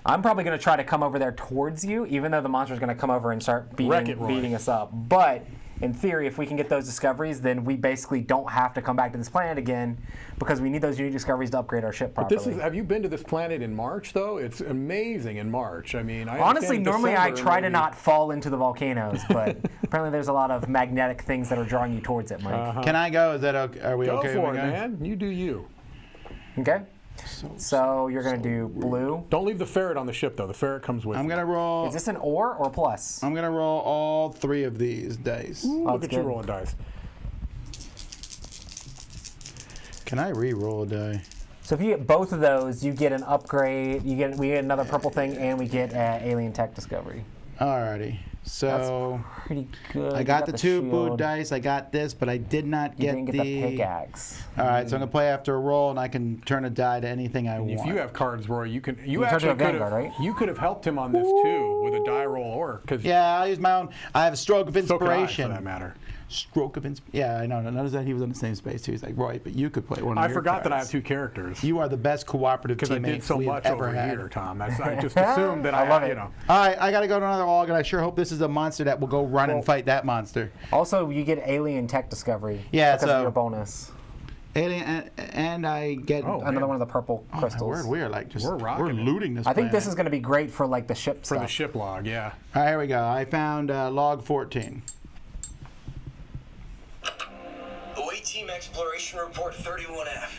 I'm probably going to try to come over there towards you, even though the monster's going to come over and start Wreck it, Roy. beating us up. But in theory, if we can get those discoveries, then we basically don't have to come back to this planet again because we need those unique discoveries to upgrade our ship properly. This is. Have you been to this planet in March though? It's amazing in March. I mean, I Honestly, understand normally I December try to maybe- not fall into the volcanoes, but apparently there's a lot of magnetic things that are drawing you towards it, Mike. Can I go? Is that okay? Are we Go okay? for with it, me going? man. You do you. Okay? So you're going to do blue. Don't leave the ferret on the ship though. The ferret comes with. I'm you. gonna roll. Is this an or plus? I'm gonna roll all three of these dice. Ooh, Oh, look it's at you good. rolling dice. Can I re-roll a die? So if you get both of those, you get an upgrade. We get another purple thing, and we get alien tech discovery. Alrighty. So Pretty good. I You got the two blue shield. dice. I got this, but I did not You get didn't get the pickaxe. All right, so I'm gonna play after a roll, and I can turn a die to anything I want. If you have cards, Roy, you can. You can turn to actually a could Vanguard, have. right? You could have helped him on this too with a die roll, or because Yeah, I'll use my own. I have a stroke of so could I, inspiration. for that matter. Stroke of inspiration. Yeah, I know. Notice that he was on the same space too. He's like, Roy, but you could play one of I your forgot that I have cards. two characters. You are the best cooperative Because I teammate did so we've much ever over had. here, Tom. I just assumed that I love it. you know. All right, I gotta go to another log, and I sure hope this is a monster that will go run and fight that monster. Also, you get alien tech discovery. Yeah, because so- of your bonus. Alien, and I get Oh, Another man. one of the purple my crystals. word, we are like just We're rocking it. looting this. I think this planet. is going to be great for like the ship For stuff. the ship log, yeah. All right, here we go. I found log 14. Away Team Exploration Report 31F.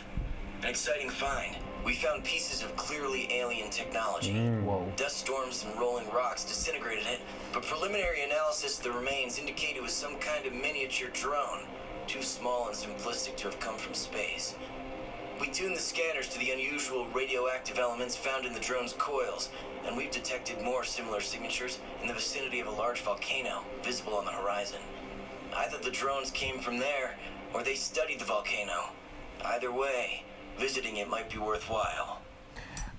An exciting find. We found pieces of clearly alien technology. Whoa. Dust storms and rolling rocks disintegrated it, but preliminary analysis of the remains indicate it was some kind of miniature drone. Too small and simplistic to have come from space. We tuned the scanners to the unusual radioactive elements found in the drone's coils, and we've detected more similar signatures in the vicinity of a large volcano visible on the horizon. Either the drones came from there, or they studied the volcano. Either way, visiting it might be worthwhile.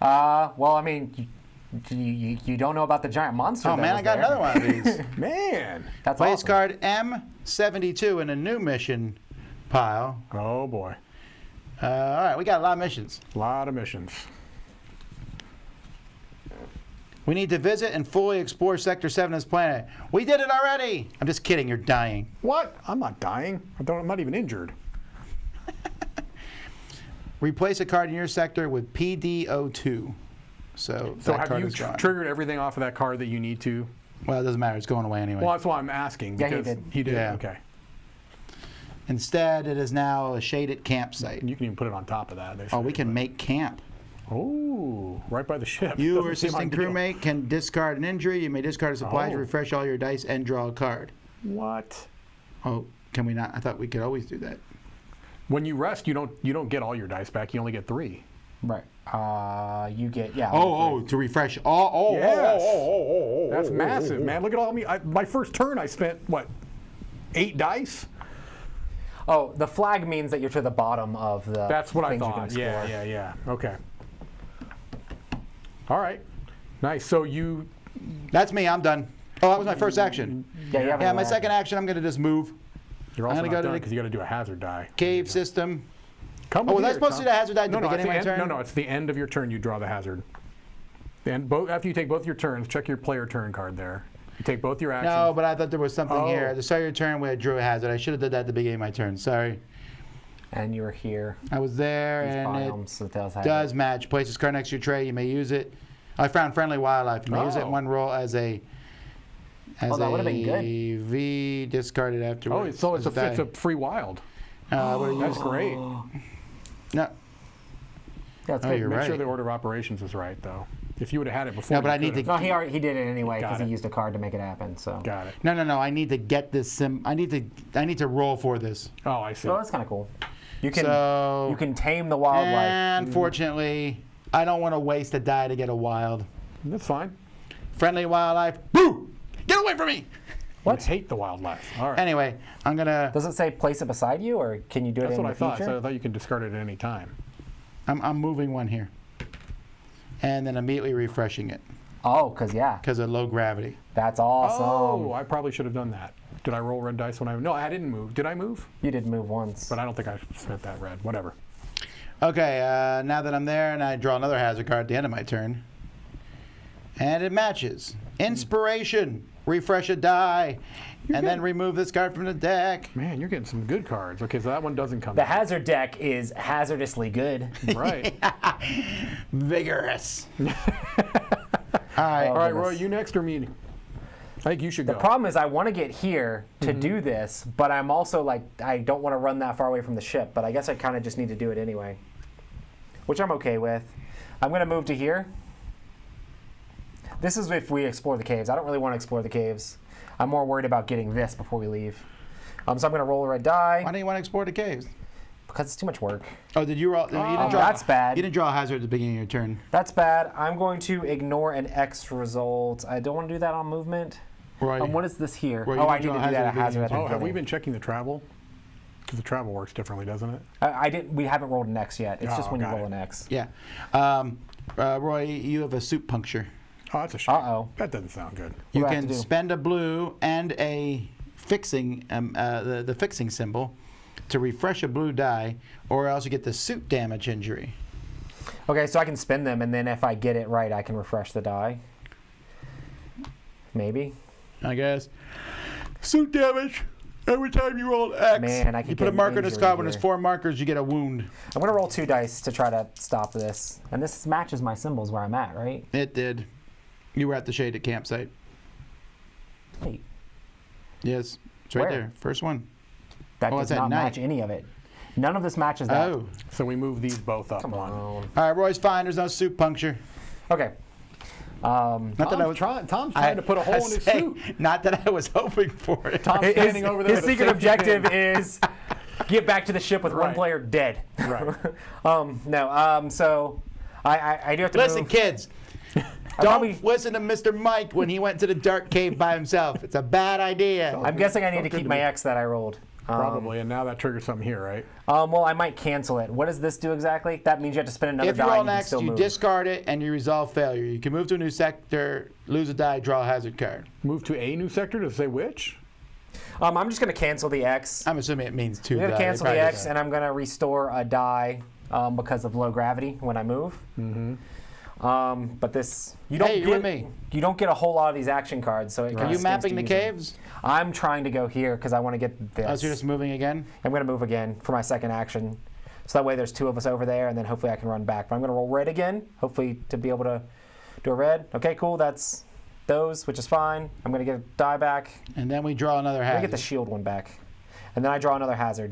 Well, I mean, you don't know about the giant monster. Oh that man, was I got there. another one of these. Man. That's Place awesome. card M72 in a new mission pile. Oh boy. All right, we got a lot of missions. A lot of missions. We need to visit and fully explore Sector 7 of this planet. We did it already! I'm just kidding, you're dying. What? I'm not dying. I'm not even injured. Replace a card in your sector with PDO2. So So that have card you is gone. triggered everything off of that card that you need to? Well, it doesn't matter. It's going away anyway. Well, that's why I'm asking. Yeah, he Because did. He did. Yeah. Okay. Instead, it is now a shaded campsite. You can even put it on top of that. Oh, we can make camp. Oh, right by the ship. You or Doesn't seem assistant ideal. crewmate can discard an injury. You may discard a supply to Oh. refresh all your dice and draw a card. What? Oh, can we not? I thought we could always do that. When you rest, you don't get all your dice back. You only get 3. Right. You get, yeah. To refresh all. Yes. Oh. That's massive, man. Look at all me. My first turn, I spent what, 8 dice? Oh, the flag means that you're to the bottom of the. That's what I things you can thought. explore. Yeah. Okay. All right. Nice. So you. That's me. I'm done. Oh, that was my first action. Yeah, you haven't Yeah, my really second action, I'm going to just move. You're also I'm not gonna go to done the because you got to do a hazard die. cave system. Come Oh, was I here, supposed to Tom. do the hazard die at the No, beginning of my turn? No, it's the end of your turn. You draw the hazard. Then after you take both your turns, check your player turn card there. You take both your actions. No, but I thought there was something Oh. here. At the start of your turn, we had drew a hazard. I should have did that at the beginning of my turn. Sorry. And you're here. I was there, These and biomes, it does have does match. Place this card next to your tray. You may use it. I found friendly wildlife. You may use it in Oh. one roll as a that would've been good. V discarded Oh, afterwards. so it's as die. a free wild. Would've That's used- great. No. Yeah, it's Oh, good. you're Make sure right. the order of operations is right, though. If you would have had it before. No, but you I need could've. to- No, he did it anyway Got because he it. used a card to make it happen. So. Got it. No. I need to get this I need to roll for this. Oh, I see. So that's kind of cool. You can So- you can tame the wildlife. Unfortunately, I don't want to waste a die to get a wild. That's fine. Friendly wildlife. Boo! Get away from me! What? I hate the wildlife. All right. Anyway, I'm gonna. Does it say place it beside you, or can you do it That's in what the I thought. future? So I thought you can discard it at any time. I'm moving one here, and then immediately refreshing it Oh, yeah, because of low gravity. that's awesome. Oh, I probably should have done that. Did I roll red dice when I? No, I didn't move. Did I move? You did move once. But I don't think I spent that red. Whatever. Okay, now that I'm there, and I draw another hazard card at the end of my turn, and it matches. Inspiration. Refresh a die, and then remove this card from the deck. Man, you're getting some good cards. Okay, so that one doesn't come. The out. hazard deck is hazardously good. Right. Vigorous. All right. All right, goodness. Roy, you next or me? I think you should The go. problem is I want to get here to do this, but I'm also like, I don't want to run that far away from the ship, but I guess I kind of just need to do it anyway, which I'm okay with. I'm going to move to here. This is if we explore the caves. I don't really want to explore the caves. I'm more worried about getting this before we leave. So I'm going to roll a red die Why do you want to explore the caves? because it's too much work. Oh, did you roll? You didn't draw, that's bad. You didn't draw a hazard at the beginning of your turn. That's bad. I'm going to ignore an X result. I don't want to do that on movement. Roy, What is this here? Roy, you Oh, I didn't need to draw do that at hazard hazard at the Oh, have we beginning. been checking the travel? Because the travel works differently, doesn't it? I didn't. We haven't rolled an X yet. It's just Oh, when you got roll it. an X. Yeah. Roy, you have a soup puncture. Oh, that's a shame. Uh-oh. That doesn't sound good. You do I have can to do? spend a blue and a fixing, the fixing symbol, to refresh a blue die, or else you get the suit damage injury. Okay, so I can spin them, and then if I get it right, I can refresh the die. Maybe. I guess. Suit damage. Every time you roll X, Man, I could you put get a marker an in the injury sky. When there's here. 4 markers, you get a wound. I'm going to roll 2 dice to try to stop this. And this matches my symbols where I'm at, right? It did. You were at the shaded campsite. Wait, Yes, it's right Where? there. First one. that Oh, does it's at not night. match any of it. None of this matches that. Oh. So we move these both up Come one. on. All right, Roy's fine. There's no suit puncture. Okay. Not that I was Tom's trying to put a hole in his say, suit. Not that I was hoping for it. Tom's standing over there. His with a secret safety objective pin. is get back to the ship with one Right. player dead. Right. So I do have to Listen, move. kids. Don't probably- listen to Mr. Mike when he went to the dark cave by himself. It's a bad idea. I'm guessing I need to Sounds good keep to my me. X that I rolled. Probably, and now that triggers something here, right? Well, I might cancel it. What does this do exactly? That means you have to spend another If you die roll and you can next, still you move. discard it and you resolve failure. You can move to a new sector, lose a die, draw a hazard card. Move to a new sector to say which? I'm just going to cancel the X. I'm assuming it means 2 I'm going die. to It cancel probably the X, doesn't. and I'm going to restore a die because of low gravity when I move. But this, you don't Hey, get, you're with me. You don't get a whole lot of these action cards, so it Are kinda you stinks mapping to the use them. caves? I'm trying to go here because I want to get this. Oh, so you're just moving again? I'm going to move again for my second action. So that way there's 2 of us over there, and then hopefully I can run back. But I'm going to roll red again, hopefully to be able to Do a red. Okay, cool. That's those, which is fine. I'm going to get a die back. And then we draw another I hazard. get the shield one back. And then I draw another hazard.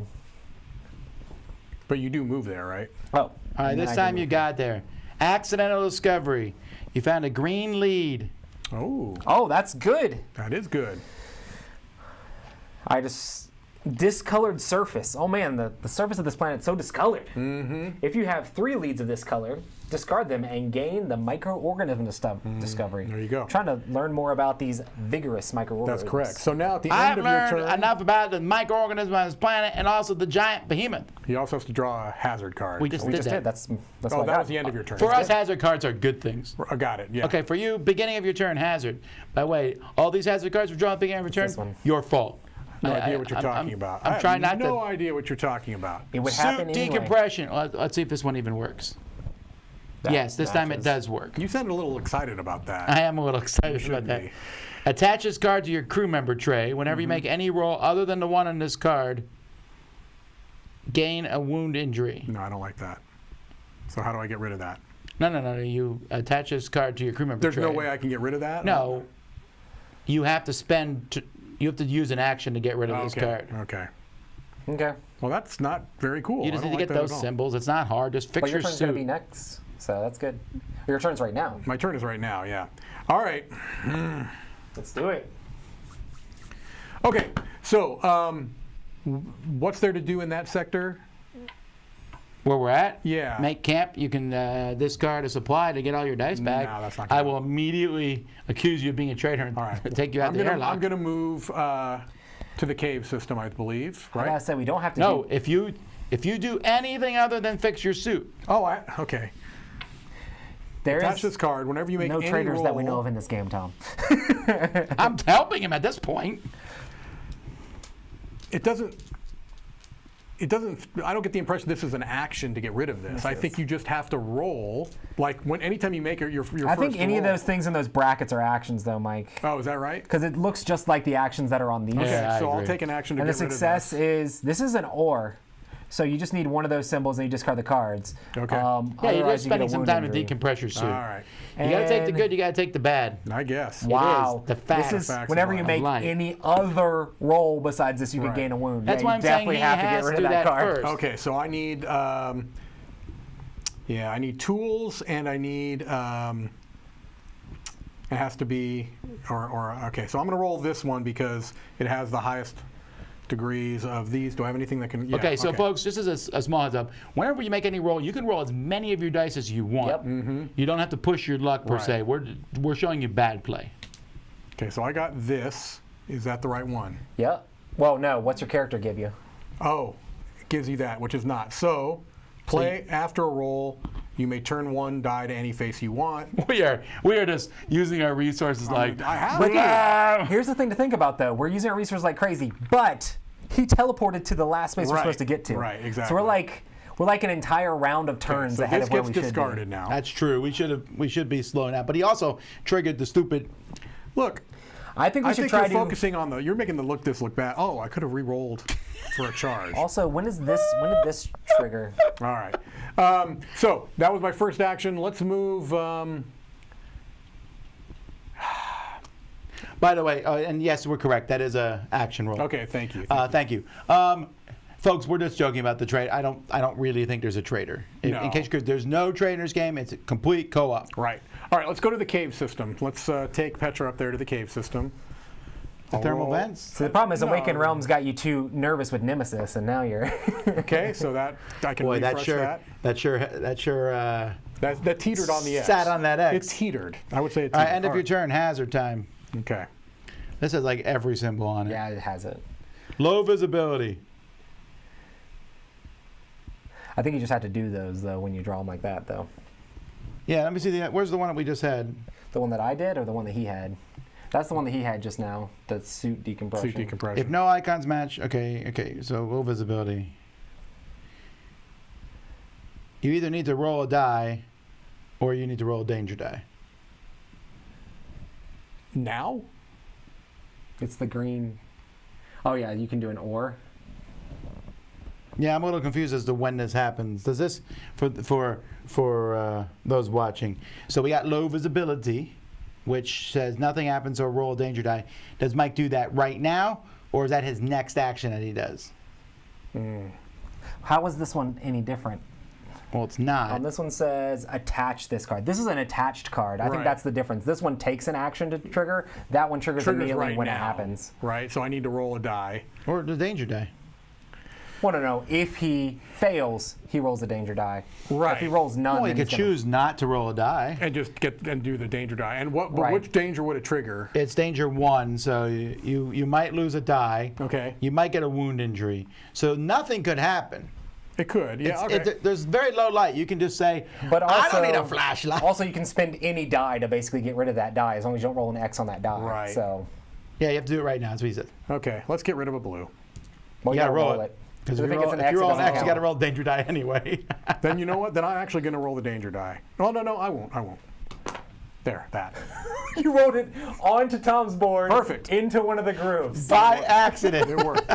But you do move there, right? Oh. All right, and then this I time do you move. got there. Accidental discovery. You found a green lead. Oh, Oh, that's good. that is good. I just discolored surface. Oh man, the surface of this planet is so discolored. Mm-hmm. If you have 3 leads of this color, discard them and gain the microorganism discovery. There you go. I'm trying to learn more about these vigorous microorganisms. That's correct. So now at the end I've of your learned turn, enough about the microorganisms on this planet and also the giant behemoth. he also has to draw a hazard card. We just We did just that. did. That's oh, what I that got. was the end of your turn. For us, hazard cards are good things. I got it. Yeah. Okay, for you, beginning of your turn, hazard. By the way, all these hazard cards we're drawing at the beginning of your This turn, one. your fault. No idea what you're talking I'm- about. I'm I trying have not no to. idea what you're talking about. It would Suit happen anyway. decompression. Let's see if this one even works. Yes, this time it does work. You sound a little excited about that. I am a little excited should about that. be. Attach this card to your crew member tray. Whenever you make any roll other than the one on this card, gain a wound injury. No, I don't like that. So how do I get rid of that? No. You attach this card to your crew member There's tray. no way I can get rid of that? No. You have to you have to use an action to get rid of this Okay. card. Okay. Okay. Well, that's not very cool. You I just don't need to like get that those at all. symbols. It's not hard. Just fix But your your turn's going to be suit. next, so that's good. Your turn's right now. My turn is right now, yeah. All right. Let's do it. Okay, so what's there to do in that sector? Where we're at? Yeah. Make camp. You can discard a supply to get all your dice back. No, that's not gonna I will immediately accuse you of being a traitor and All right. take you out I'm the gonna, airlock. I'm going to move to the cave system, I believe, I gotta right? say, we don't have to No, do... if you do anything other than fix your suit, Oh, okay. There Attach is this card whenever you make no any traitors that we know roll- of in this game, Tom. I'm helping him at this point. It doesn't. I don't get the impression this is an action to get rid of this. I think you just have to roll. Like anytime you make your first I think any of roll- those things in those brackets are actions, though, Mike. Oh, is that right? Because it looks just like the actions that are on these. Okay, Yeah, I so I'll agree. take an action to And the get rid of success this. this is an or. So you just need one of those symbols and you discard the cards. Okay. Yeah, you're otherwise just you get a spending some wound time to injury. decompress your suit. All right. You gotta take the And- good, you gotta take the bad. I guess. Wow. the fact This is facts whenever of you life. make Life. any other roll besides this, you Right. can gain a wound. That's yeah, why you I'm saying definitely he have to has get rid to of do that that card. first. Okay, so I need. Yeah, I need tools, and I need. It has to be, okay. So I'm going to roll this one because it has the highest degrees of these. Do I have anything that can? Yeah, Okay, so folks, this is a small heads up. Whenever you make any roll, you can roll as many of your dice as you want. Yep. Mm-hmm. You don't have to push your luck per Right. se. We're showing you bad play. Okay, so I got this. Is that the right one? Yep. Well, no. What's your character give you? Oh, it gives you that, which is not. So, play after a roll. You may turn one die to any face you want. We are just using our resources like. I have But to. here's the thing to think about, though. We're using our resources like crazy, but he teleported to the last space we're Right. supposed to get to. Right, So exactly. we're like an entire round of turns So ahead this of where gets we should be. discarded now. That's true. We should be slowing out. But he also triggered the stupid. Look, I think we I should think try you're to. focusing on you're making this look bad. Oh, I could have re-rolled for a charge. Also, when did this trigger? All right. So that was my first action. Let's move. By the way, and yes, we're correct. That is a action roll. Okay, thank you. Thank you. Folks, we're just joking about the trade. I don't really think there's a traitor. No. In case there's no traitors game, it's a complete co-op. Right. All right, let's go to the cave system. Let's take Petra up there to the cave system. The thermal roll. vents. So the problem is, No. Awaken Realms got you too nervous with Nemesis, and now you're. Okay, so that I can Boy, refresh that sure. That teetered on the X. Sat on that X. It teetered. I would say it All teetered. right, end of All your right. turn. Hazard time. Okay. This has like every symbol on it. Yeah, it has it. Low visibility. I think you just have to do those though when you draw them like that, though. Yeah, let me see where's the one that we just had? The one that I did, or the one that he had? That's the one that he had just now. The suit decompression. Suit decompression. If no icons match, okay. So low visibility. You either need to roll a die, or you need to roll a danger die. Now? It's the green. Oh yeah, you can do an or. Yeah, I'm a little confused as to when this happens. Does this for those watching? So we got low visibility, which says nothing happens or roll a danger die. Does Mike do that right now, or is that his next action that he does? How is this one any different? Well, it's not. This one says attach this card. This is an attached card. I think that's the difference. This one takes an action to trigger. That one triggers immediately right when now. it happens. Right, so I need to roll a die. Or the danger die. Well, no. If he fails, he rolls a danger die. Right. If he rolls none, Well, then you could he's gonna- choose not to roll a die. And just do the danger die. And but Right. which danger would it trigger? It's danger 1, so you might lose a die. Okay. You might get a wound injury. So nothing could happen. It could, yeah. Okay. There's very low light. You can just say, But also, I don't need a flashlight. Also, you can spend any die to basically get rid of that die, as long as you don't roll an X on that die. Right. So, Yeah, you have to do it right now. That's what he said. Okay, let's get rid of a blue. well, You you gotta gotta roll it. Because if I think it's an you roll an it X, doesn't you got to count. roll a danger die anyway. Then you know what? Then I'm actually going to roll the danger die. Oh, no, I won't. There, that. You rolled it onto Tom's board. Perfect. Into one of the grooves. By accident. It worked.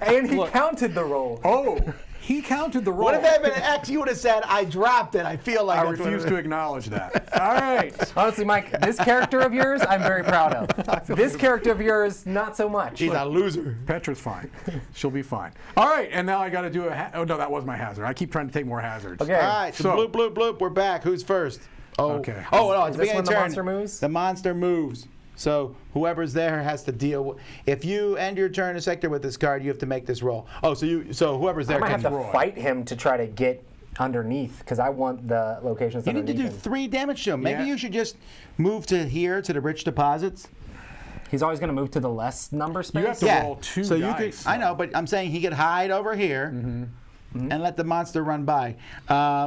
And he counted the roll. Oh, he counted the roll. What if that had been an X? You would have said, I dropped it. I feel like I that's what refuse it to is. acknowledge that. All right. Honestly, Mike, this character of yours, I'm very proud of. This character of yours, not so much. He's a loser. Petra's fine. She'll be fine. All right, and now I got to do oh, no, that was my hazard. I keep trying to take more hazards. Okay. All right, so bloop, bloop, bloop. We're back. Who's first? Oh, Okay. Oh, no, Is it's the this beginning when the turn. monster moves? The monster moves. So whoever's there has to deal with. If you end your turn in sector with this card, you have to make this roll. Oh, so whoever's I there might can have to roll. fight him to try to get underneath, because I want the locations You need to underneath do him. 3 damage to him. Maybe Yeah. you should just move to here to the rich deposits. He's always going to move to the less number space. You have to roll 2 so dice. you could. I know, but I'm saying he could hide over here and let the monster run by.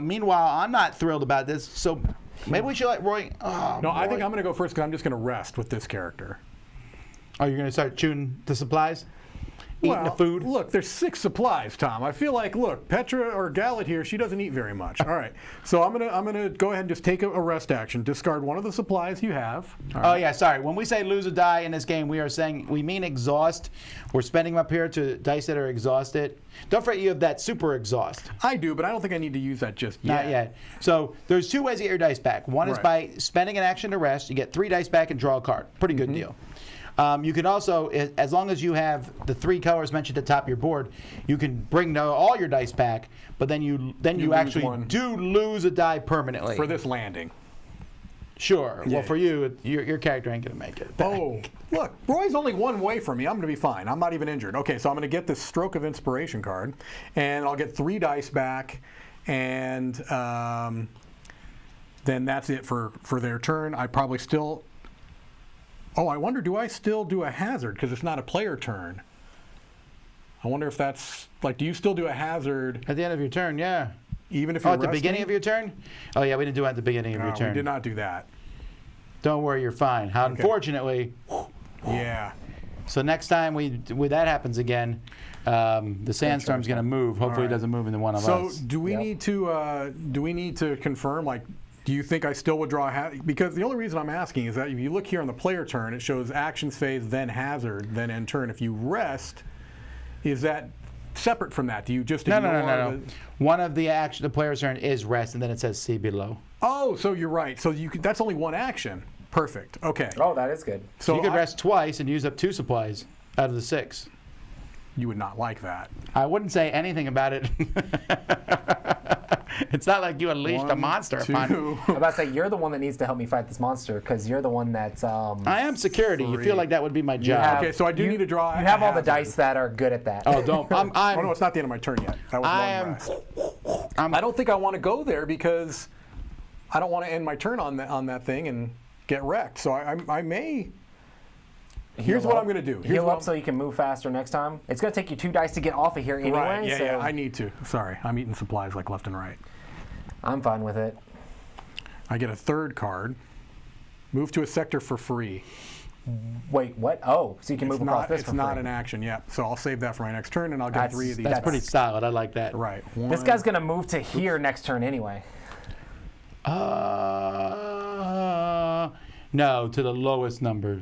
Meanwhile, I'm not thrilled about this. So maybe we should let Roy. Oh, No, I think Roy. I'm going to go first because I'm just going to rest with this character. Oh, you're gonna start chewing the supplies, eating the food. Look, there's 6 supplies, Tom. I feel like, look, Petra or Gallet here, she doesn't eat very much. All right, so I'm gonna go ahead and just take a rest action. Discard one of the supplies you have. All Oh right. yeah, sorry. When we say lose a die in this game, we mean exhaust. We're spending them up here to dice that are exhausted. Don't forget you have that super exhaust. I do, but I don't think I need to use that just yet. Not yet. So there's 2 ways to get your dice back. One is by Right. spending an action to rest. You get 3 dice back and draw a card. Pretty good deal. You can also, as long as you have the 3 colors mentioned at the top of your board, you can bring all your dice back. But then you lose actually one. do lose a die permanently. For this landing. Sure. Yeah. Well, for you, your character ain't gonna make it. Oh, look, Roy's only 1 away from me. I'm going to be fine. I'm not even injured. Okay, so I'm going to get this Stroke of Inspiration card, and I'll get 3 dice back, and then that's it for their turn. I probably still. Oh, I wonder, do I still do a hazard because it's not a player turn? I wonder if that's like, do you still do a hazard At the end of your turn, yeah. even if you're Oh, at the beginning resting? of your turn? Oh yeah, we didn't do it at the beginning of your No, turn. we did not do that. Don't worry, you're fine. Unfortunately, Yeah. so next time when that happens again, the sandstorm's going to move. Hopefully, it doesn't move into one of So us. do we need to confirm, like, do you think I still would draw a hazard? Because the only reason I'm asking is that if you look here on the player turn, it shows actions phase, then hazard, then end turn. If you rest, is that separate from that? Do you just ignore No. the- One of the player's turn is rest, and then it says see below. Oh, so you're right. So that's only 1 action. Perfect. Okay. Oh, that is good. So You could rest twice and use up 2 supplies out of the 6. You would not like that. I wouldn't say anything about it. It's not like you unleashed a 1, monster upon me. 2. I'm about to say, you're the one that needs to help me fight this monster, because you're the one that's. I am security. You 3. feel like that would be my job. have- Okay, so I do need to draw. You have all the hazard. dice that are good at that. Oh, don't. Oh no, it's not the end of my turn yet. That was I one am- rest. I don't think I want to go there because I don't want to end my turn on that thing and get wrecked. So I may. Here's what I'm going to do. Here's Heal what up so you can move faster next time. It's going to take you 2 dice to get off of here anyway. Right, yeah, so yeah, I need to. Sorry, I'm eating supplies like left and right. I'm fine with it. I get a 3rd card. Move to a sector for free. Wait, what? Oh, so you can move across this It's for not free. an action yet. So I'll save that for my next turn, and I'll get That's- 3 of these. That's That's- pretty solid. I like that. right. This 1, guy's going to move to here next turn anyway. No, to the lowest number.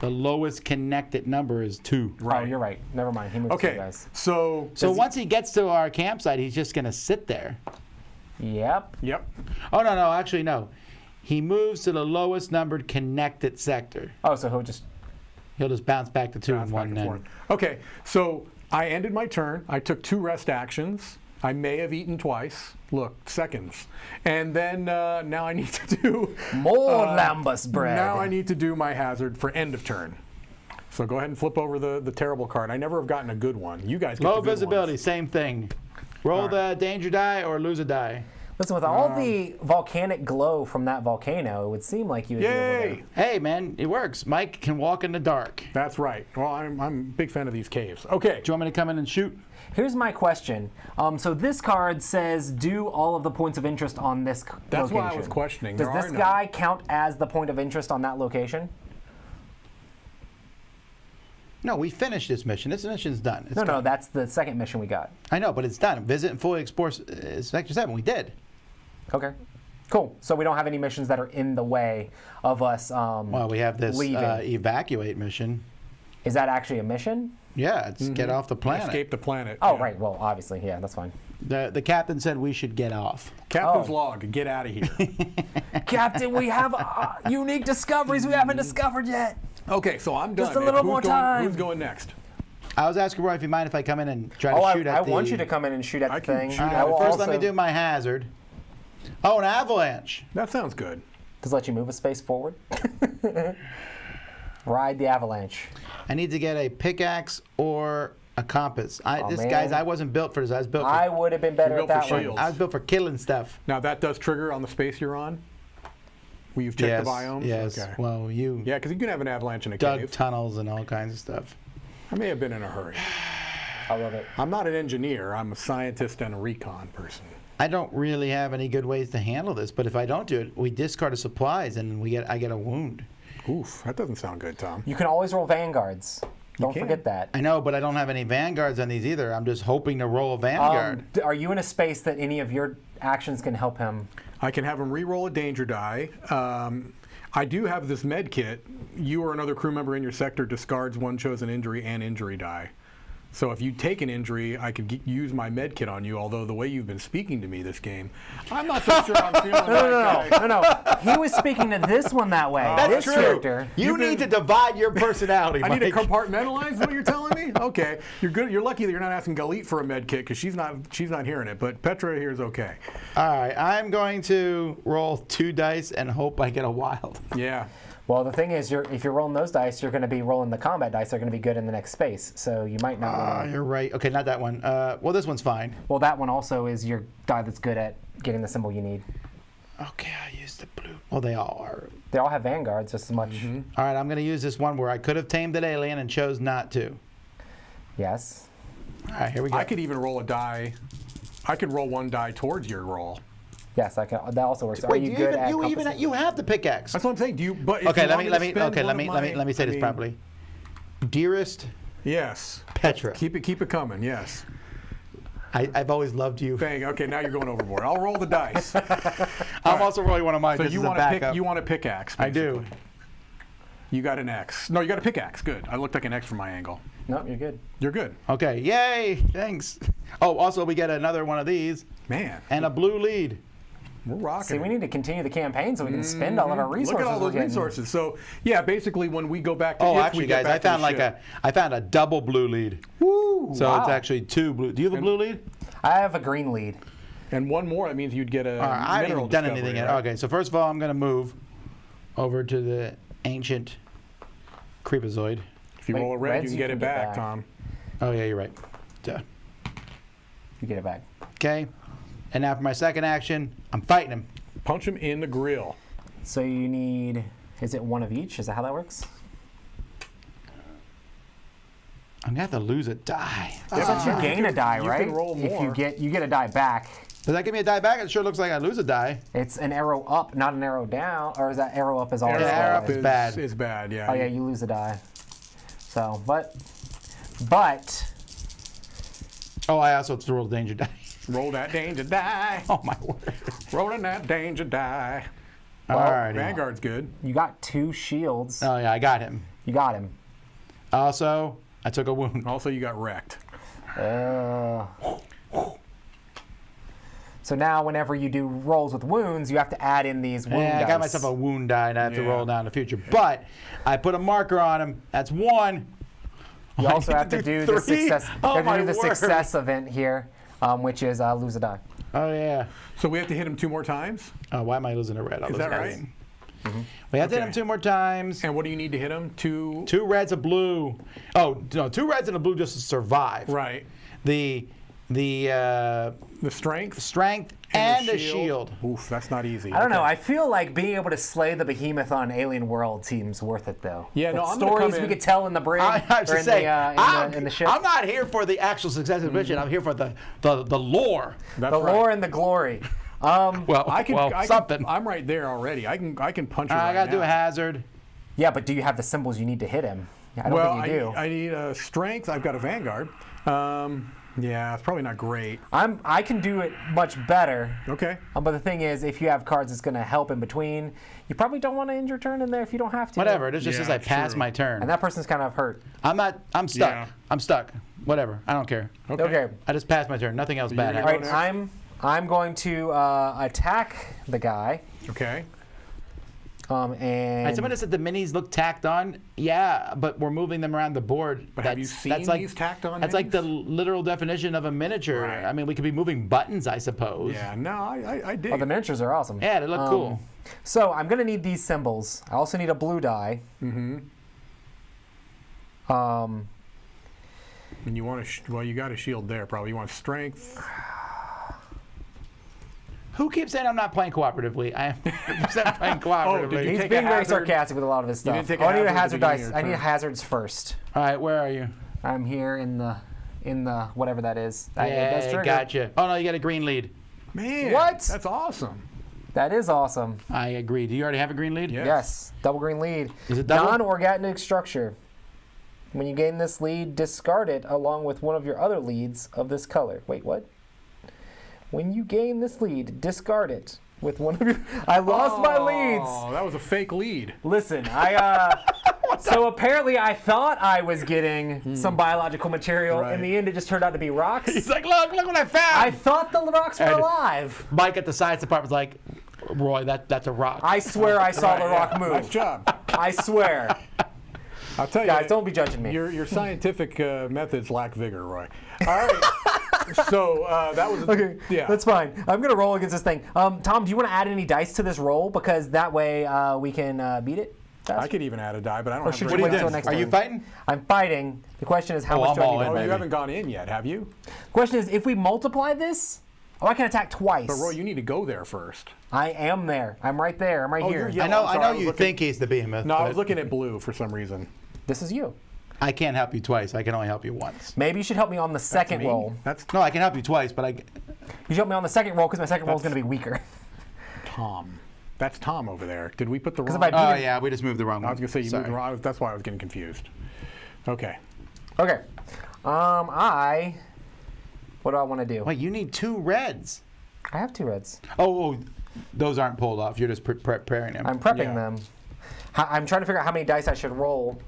The lowest connected number is 2. Oh, you're right. Never mind. He moved 2 Okay, guys. so once he gets to our campsite, he's just going to sit there. Yep. Yep. Oh, no, actually, no. He moves to the lowest numbered connected sector. Oh, so He'll just bounce back to 2 Bounce and back 1 and then. forth. Okay, so I ended my turn. I took 2 rest actions. I may have eaten twice. Look, seconds. And then now I need to do more lambus bread. Now I need to do my hazard for end of turn. So go ahead and flip over the terrible card. I never have gotten a good one. You guys get Low the good visibility, ones. same thing. Roll the danger die or lose a die. Listen, with all the volcanic glow from that volcano, it would seem like you would be able to... Hey, man, it works. Mike can walk in the dark. That's right. Well, I'm a big fan of these caves. Okay. Do you want me to come in and shoot? Here's my question. So this card says do all of the points of interest on this That's location. why I was questioning. Does There this are guy count as the point of interest on that location? No, we finished this mission. This mission's done. It's No, done. that's the second mission we got. I know, but it's done. Visit and fully explore Sector 7. We did. Okay. Cool. So we don't have any missions that are in the way of us Well, we have this leaving. evacuate mission. Is that actually a mission? Yeah, it's get off the planet. Escape the planet. Oh, yeah. right. Well, obviously. Yeah, that's fine. The captain said we should get off. Captain's Oh. log. Get out of here. Captain, we have unique discoveries we haven't discovered yet. Okay, so I'm done. Just a man. little Who's more going- time. Who's going next? I was asking Roy if you mind if I come in and try to Oh, shoot I at the... want you to come in and shoot at I the can thing. shoot All at I right, will first let me also do my hazard. Oh, an avalanche. That sounds good. just let you move a space forward. Ride the avalanche. I need to get a pickaxe or a compass. Man. I wasn't built for this. I was built for... I would have been better You're at built that for one. shields. I was built for killing stuff. Now that does trigger on the space you're on. Where you've checked Yes, the biomes. yes. Okay. Well, you Yeah, because you can have an avalanche in a dug cave. tunnels and all kinds of stuff. I may have been in a hurry. I love it. I'm not an engineer. I'm a scientist and a recon person. I don't really have any good ways to handle this, but if I don't do it, we discard the supplies and I get a wound. Oof, that doesn't sound good, Tom. You can always roll vanguards. Don't can. forget that. I know, but I don't have any vanguards on these either. I'm just hoping to roll a vanguard. Are you in a space that any of your actions can help him? I can have him re-roll a danger die. I do have this med kit. You or another crew member in your sector discards one chosen injury and injury die. So if you take an injury, I could use my med kit on you, although the way you've been speaking to me this game, I'm not so sure I'm feeling that guy. No. He was speaking to this one that way. That's this true. character. You need to divide your personality, I need to Mike. compartmentalize what you're telling me? Okay. You're good. You're lucky that you're not asking Galit for a med kit because she's not hearing it, but Petra here is okay. All right, I'm going to roll 2 dice and hope I get a wild. Yeah. Well, the thing is, if you're rolling those dice, you're going to be rolling the combat dice. They're going to be good in the next space, so you might not. Really... You're right. Okay, not that one. Well, this one's fine. Well, that one also is your die that's good at getting the symbol you need. Okay, I used the blue. Well, they all are. They all have vanguards just as much. All right, I'm going to use this one where I could have tamed an alien and chose not to. Yes. All right, here we go. I could even roll a die. I could roll 1 die towards your roll. Yes, I can. That also works. Wait, Are you good at compassing? you have the pickaxe. That's what I'm saying. Do you? But if Okay, you let want me to spend one of let me say this properly. Dearest Yes. Petra, Keep it coming. Yes. I've always loved you. Okay, now you're going overboard. I'll roll the dice. I'm also rolling one of mine. So because you it's a want to pick? backup. You want a pickaxe? I do. basically. You got an X. No, you got a pickaxe. Good. I looked like an X from my angle. No, you're good. You're good. Okay, yay! Thanks. Oh, also we get another one of these Man, and a blue lead. we're rocking. See, we need to continue the campaign so we can spend all of our resources. Look at all we're those getting. resources. So yeah, basically when we go back to Oh, if actually, we get guys, I back to found the like ship- I found a double blue lead. Woo! So Wow. it's actually 2 blue. Do you have a blue lead? I have a green lead. and one more. That means you'd get a All right, I haven't mineral even done discovery, anything yet. right? Okay, so first of all, I'm going to move over to the ancient creepazoid. If you Wait, roll a red, reds you can you get can it get back, back. Tom. Oh, yeah, you're right. Duh. You get it back. Okay, and now for my second action, I'm fighting him. Punch him in the grill. So you need. Is it one of each? Is that how that works? I'm going to have to lose a die. But you gain a die, you right? can roll If more. you get a die back. Does that give me a die back? It sure looks like I lose a die. It's an arrow up, not an arrow down. Or is that arrow up is always Yeah, arrow up always? is bad. Is bad, yeah. Oh yeah, you lose a die. So, but Oh, I also have to roll the danger die. Roll that danger die. Oh, my word. Rolling that danger die. All right. Vanguard's good. you got 2 shields. Oh, yeah, I got him. You got him. Also, I took a wound. Also, you got wrecked. So now, whenever you do rolls with wounds, you have to add in these wound Yeah, I dice. got myself a wound die and I have to Yeah. roll down in the future. But I put a marker on him. That's 1. You also have to do the 3? success. Oh, you have to my do the word. success event here, which is lose a die. Oh, yeah. So we have to hit him 2 more times? Why am I losing a red? Is that right? We have to hit Okay. him 2 more times. And what do you need to hit him? 2. 2 reds, a blue. Oh, no, 2 reds and a blue just to survive. Right. The strength? strength and the shield. Oof, that's not easy. I don't know. I feel like being able to slay the behemoth on Alien World seems worth it, though. Yeah, no, The I'm gonna stories come we in- could tell in the brig I have or to in, say, in the ship. I'm not here for the actual success of the mission. I'm here for the lore. That's the right. lore and the glory. Well, I can, something. I'm right there already. I can punch you I right got to do now. a hazard. Yeah, but do you have the symbols you need to hit him? I don't Well, think you do. I need a strength. I've got a Vanguard. Yeah, it's probably not great. I can do it much better. Okay. But the thing is, if you have cards that's going to help in between, you probably don't want to end your turn in there if you don't have to. Whatever. It just Yeah, says I pass true. my turn. And that person's kind of hurt. I'm stuck. Yeah. I'm stuck. Whatever. I don't care. Okay. I just passed my turn. Nothing else bad gonna All happened. right. I'm going to attack the guy. Okay. And Someone said the minis look tacked on. Yeah, but we're moving them around the board. But have you seen these tacked on That's like the minis? literal definition of a miniature. Right. I mean, we could be moving buttons, I suppose. Yeah, no, I dig. oh, the miniatures are awesome. Yeah, they look cool. So I'm going to need these symbols. I also need a blue die. And you want well, you got a shield there, probably. You want strength. Who keeps saying I'm not playing cooperatively? I am 100% playing cooperatively. did you He's take being a very hazard? sarcastic with a lot of his stuff. didn't take I need a a hazard hazard at the beginning dice. of your I need turn. hazards first. All right, where are you? I'm here in the whatever that is. It does Yeah, trigger. gotcha. Oh, no, you got a green lead. Man, What? That's awesome. That is awesome. I agree. Do you already have a green lead? Yeah. Yes. Double green lead. Is it double? Non-organic structure. When you gain this lead, discard it along with one of your other leads of this color. Wait, what? When you gain this lead, discard it with one of your... I lost my leads. Oh, that was a fake lead. Listen, so apparently I thought I was getting some biological material. Right. In the end, it just turned out to be rocks. He's like, look what I I found. thought the rocks were And- alive. Mike at the science department's like, Roy, that's a rock. I swear I saw the rock move. Nice job. I swear. I'll tell you. Guys, don't be judging me. Your scientific methods lack vigor, Roy. All right. So that was Okay, Yeah. that's fine. I'm gonna roll against this thing. Tom, do you want to add any dice to this roll because that way we can beat it? I could even add a die, but I don't Or have should very you What are wait you until doing? next Are you turn? fighting? I'm fighting. The question is how Oh, much I'm do I all need in, to Oh, fight? you baby. haven't gone in yet, have you? Question is, if we multiply this, I can attack twice. But Roy, you need to go there first. I am there. I'm right there. I'm right Oh, here. you're I yellow. know, I'm sorry, I I know was you looking- think he's the behemoth. No, I but was looking at blue for some reason. This is you. I can't help you twice. I can only help you once. Maybe you should help me on the second Me? roll. That's No, I can help you twice, but You should help me on the second roll because my second roll is going to be weaker. Tom. That's Tom over there. Did we put the 'Cause wrong? if I- Oh yeah, we just moved the wrong one. I was gonna say you Sorry. moved the wrong. That's why I was getting confused. Okay. Okay. What do I want to do? Wait, you need 2 reds. I have 2 reds. Oh, those aren't pulled off. You're just preparing them. I'm prepping Yeah. them. I'm trying to figure out how many dice I should roll.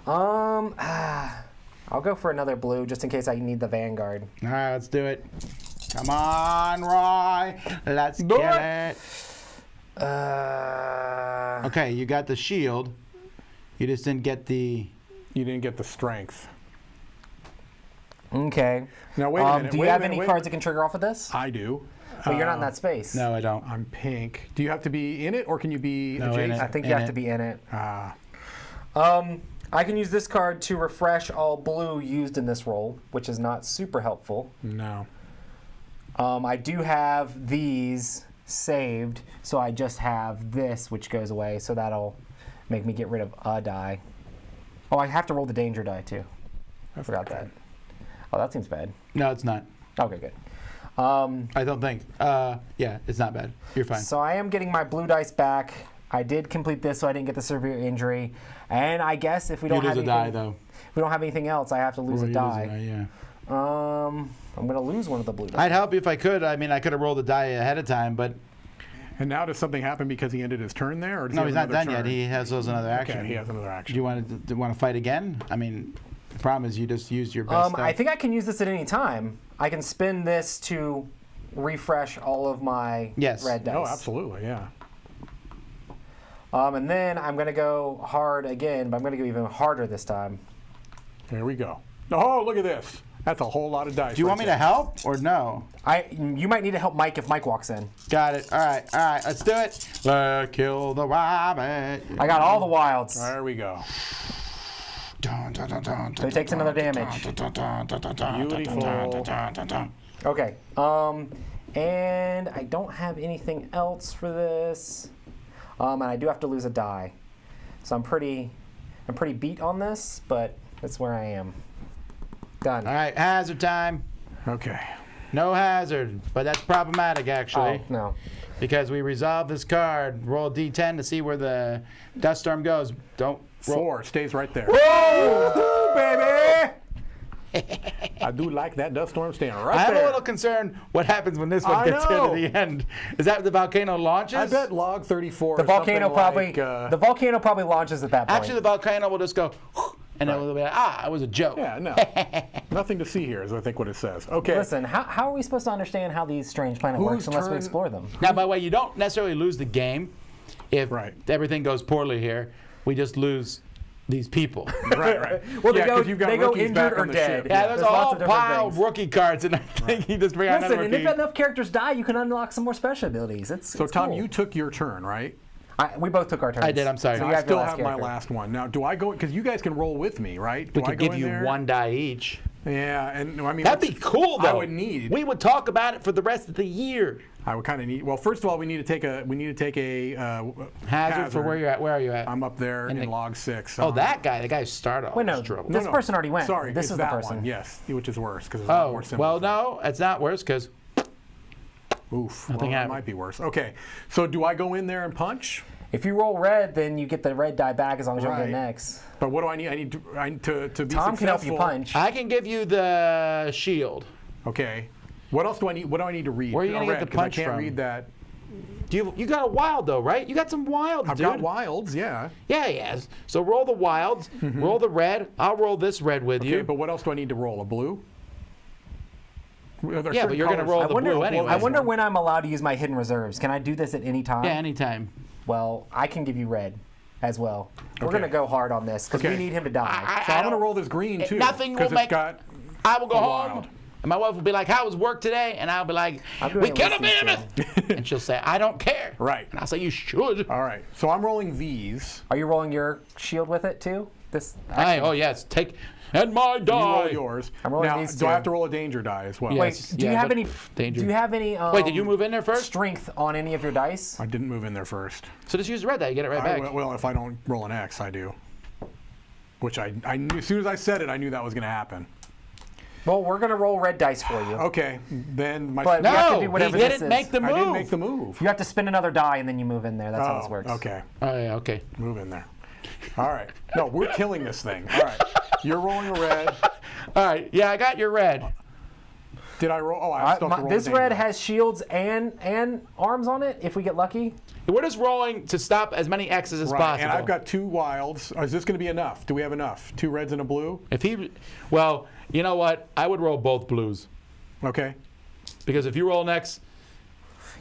I'll go for another blue just in case I need the Vanguard. All right, let's do it. Come on, Roy. Let's Do get it. it. Okay, you got the shield. You just didn't get the... You didn't get the strength. Okay. Now wait a minute. Do you wait a have minute, any wait- cards that can trigger off of this? I do. But you're not in that space. No, I don't. I'm pink. Do you have to be in it, or can you be No, in adjacent? I think in you have it. to be in it. Ah, I can use this card to refresh all blue used in this roll, which is not super helpful. no. I do have these saved, so I just have this, which goes away, so that'll make me get rid of a die. Oh, I have to roll the danger die, too. I forgot that. Oh, that seems bad. No, it's not. Okay, good. I don't think. Yeah, it's not bad. You're fine. So I am getting my blue dice back. I did complete this, so I didn't get the severe injury. And I guess if we You don't lose have a anything, die, though. if we don't have anything else, I have to lose Or a you die. yeah. I'm gonna lose one of the blue dice. I'd help you if I could. I mean, I could have rolled the die ahead of time, but And now does something happen because he ended his turn there? Or does No, he he's have not another done turn? yet. He has those another action. Okay, he has another action. Do you want to fight again? I mean, the problem is you just used your best stuff. I think I can use this at any time. I can spin this to refresh all of my red dice. Oh, absolutely, yeah. And then I'm going to go hard again, but I'm going to go even harder this time. Here we go. Oh, look at this. That's a whole lot of dice. Do you want me to help or no? You might need to help Mike if Mike walks in. Got it. All right, let's do it. Let's kill the rabbit. I got all the wilds. There we go. So he takes another damage. Beautiful. Okay. And I don't have anything else for this. And I do have to lose a die. So I'm pretty beat on this, but that's where I am. Done. All right, hazard time. Okay. No hazard, but that's problematic actually. Oh, no. Because we resolve this card. Roll a d10 to see where the dust storm goes. Don't roll. 4 stays right there. Whoa, baby! I do like that dust storm staying right there. I'm a little concerned what happens when this one I gets know. to the end. Is that the volcano launches? I bet log 34. The volcano probably. the volcano probably launches at that point. Actually, the volcano will just go, and it will be like, it was a joke. Yeah, no. Nothing to see here is I think what it says. Okay. Listen, how are we supposed to understand how these strange planet works unless we turn- explore them? Now, by the way, you don't necessarily lose the game if Right. everything goes poorly here. We just lose these people. Right. Well, yeah, they go, 'cause you've got they go rookies back injured or on the dead. ship. Yeah, there's a lots whole of different pile of things. rookie cards, and I think you just bring out Listen, another and rookie. if enough characters die, you can unlock some more special abilities. So, Tom, cool. you took your turn, right? We both took our turns. I did, I'm sorry. So you I have your still last have my character. last one. Now, do I go? Because you guys can roll with me, right? Do we I could go give in you there? one die each. Yeah, and I mean That'd be cool, though. I would need. We would talk about it for the rest of the year. I would kind of need. Well, first of all, we need to take a Hazard for where you're at. Where are you at? I'm up there in the- log 6. Oh, that guy. The guy who started all Wait, no. this trouble. This person already went. Sorry, This it's is the that person. one. Yes, which is worse because it's a lot Oh, more symbols. well, no, it's not worse because Oof. Nothing Well, that happened. might be worse. Okay, so do I go in there and punch? If you roll red, then you get the red die back as long as you don't Right. get an X. But what do I need? I need to be Tom successful. can help you punch. I can give you the shield. Okay. What else do I need? What do I need to read? Where are you gonna get Red, the 'cause punch I can't from? read that. You got a wild though, right? You got some wilds, I've dude. got wilds, yeah. Yeah, he has. So roll the wilds. Roll the red. I'll roll this red with Okay, you. but what else do I need to roll? A blue? Yeah, but you're gonna roll the blue anyway. I wonder when I'm allowed to use my hidden reserves. Can I do this at any time? Yeah, anytime. Well, I can give you red as well. We're Okay. going to go hard on this because Okay. we need him to die. So I'm going to roll this green too. Nothing will 'cause make. it's got I will go a home, wild. and my wife will be like, "How was work today?" And I'll be like, I'm doing "We a killed a listening mammoth," and she'll say, "I don't care." Right. And I'll say, "You should." All right. So I'm rolling these. Are you rolling your shield with it too? This. Hey, oh yes, take and my You die. roll yours. I'm rolling now, these do I two. have to roll a danger die as well? Yeah. Wait, Yes, do you yeah, have but any? danger. Do you have any? Wait, did you move in there first? Strength on any of your dice? I didn't move in there first. So just use the red die. You get it right back. Well, if I don't roll an X, I do. Which I knew, as soon as I said it, I knew that was going to happen. Well, we're going to roll red dice for you. Okay, then my. But we have to No, do he whatever this didn't is. make the move. I didn't make the move. You have to spin another die and then you move in there. That's how this works. Okay, Oh yeah, okay. move in there. All right. No, we're killing this thing. All right. You're rolling a red. All right, yeah, I got your red. Did I roll? Oh, I still have to roll This a red danger. has shields and arms on it. If we get lucky. We're just rolling to stop as many X's as Right, possible. and I've got 2 wilds. Is this going to be enough? Do we have enough? 2 reds and a blue? If he, well, you know what? I would roll both blues Okay. because if you roll an X,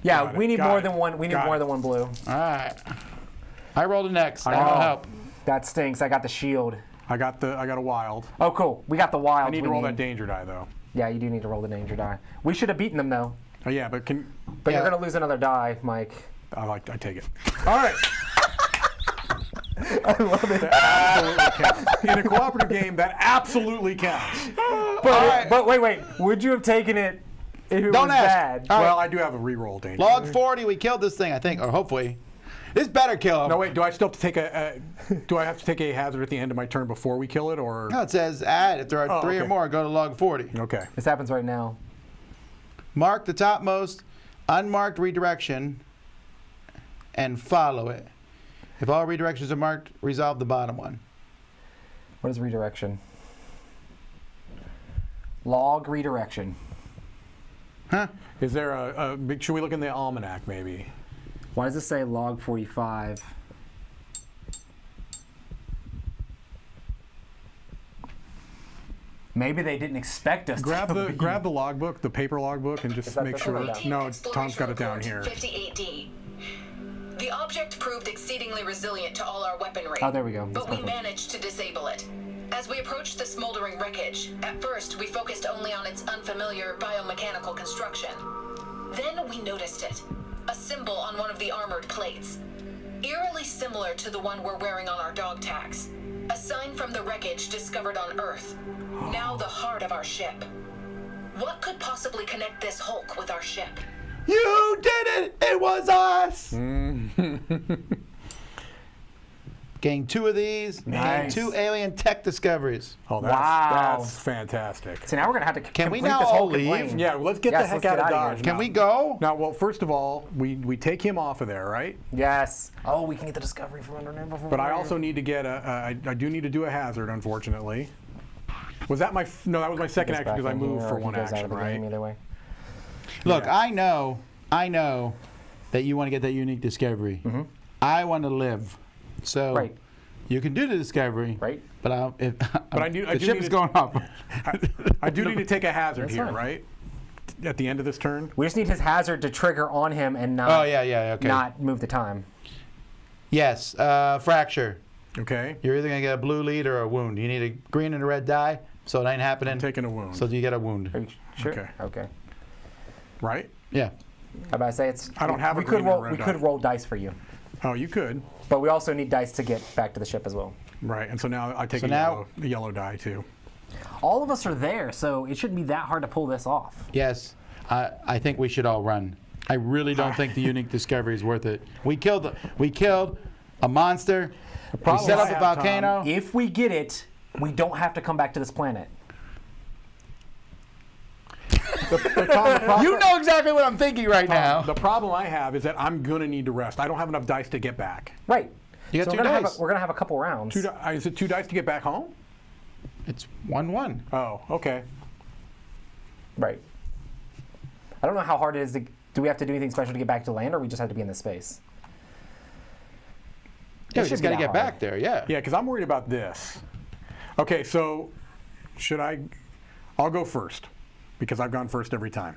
Yeah, Got it, we need got more it, than one. We need got more it. than one blue. all right. I rolled an X. That know. will help. That stinks. I got the shield. I got a wild. Oh, cool. We got the wild. I need to roll that danger die though. Yeah, you do need to roll the danger die. We should have beaten them though. Oh, yeah, but But Yeah. you're gonna lose another die, Mike. I take it. All right. I love it. That absolutely counts. In a cooperative game, that absolutely counts. But wait. Would you have taken it if it Don't was ask. bad? All right. Well, I do have a reroll danger. Log 40. We killed this thing, I think, or hopefully. This better kill him. No, wait. Do I still have to take do I have to take a hazard at the end of my turn before we kill it, or? No, it says add. If there are 3 or okay. more, go to log 40. Okay. This happens right now. Mark the topmost unmarked redirection and follow it. If all redirections are marked, resolve the bottom one. What is redirection? Log redirection. Huh? Is there should we look in the almanac maybe? Why does this say log 45? Maybe they didn't expect us Grab to the logbook, the paper logbook, and just that make this sure. one? No, Tom's got it down here. 58D. The object proved exceedingly resilient to all our weaponry. Oh, there we go. That's But we perfect. managed to disable it. As we approached the smoldering wreckage, at first we focused only on its unfamiliar biomechanical construction. Then we noticed it. A symbol on one of the armored plates. Eerily similar to the one we're wearing on our dog tags. A sign from the wreckage discovered on Earth. Now the heart of our ship. What could possibly connect this Hulk with our ship? You did it! It was us! Gain 2 of these. Nice. 2 alien tech discoveries. Oh, Wow. that's fantastic. So now we're going to have to Can we complete now this all whole leave? complaint. Yeah, let's get Yes, the heck let's out get of out of here. Dodge. Can now. we go? Now, well, first of all, we take him off of there, right? Yes. Oh, we can get the discovery from underneath before. But I also need to get I do need to do a hazard, unfortunately. Was that my? No, that was my second action because I moved for one action, right? Either way. Look, Yeah. I know that you want to get that unique discovery. I want to live. So Right. you can do the discovery. Right. But I I do the need ship is to- going off. I do need to take a hazard That's here, fine. right? At the end of this turn. We just need his hazard to trigger on him and not. Oh, yeah, okay. Not move the time. Yes, fracture. Okay. You're either going to get a blue lead or a wound. You need a green and a red die, so it ain't happening. I'm taking a wound. So you get a wound. Are you sure? Okay. Okay. Right? Yeah. I about to say it's. I don't have a we could green or roll. red We die. could roll dice for you, Oh, you could. but we also need dice to get back to the ship as well. Right. And so now I take So a now- yellow die too. All of us are there, so it shouldn't be that hard to pull this off. Yes. I think we should all run. I really don't think the unique discovery is worth it. We killed a monster. We problem set I up a have, Tom, volcano. If we get it, we don't have to come back to this planet. You know exactly what I'm thinking right now. The problem I have is that I'm going to need to rest. I don't have enough dice to get back. Right. You got so 2 we're gonna dice. Have we're gonna have a couple rounds. Is it 2 dice to get back home? It's 1-1. Oh, okay. Right. I don't know how hard it is to. Do we have to do anything special to get back to land, or we just have to be in this space? Yeah, we should just be got to that get hard. back there. Yeah. Yeah, because I'm worried about this. Okay, so should I? I'll go first because I've gone first every time.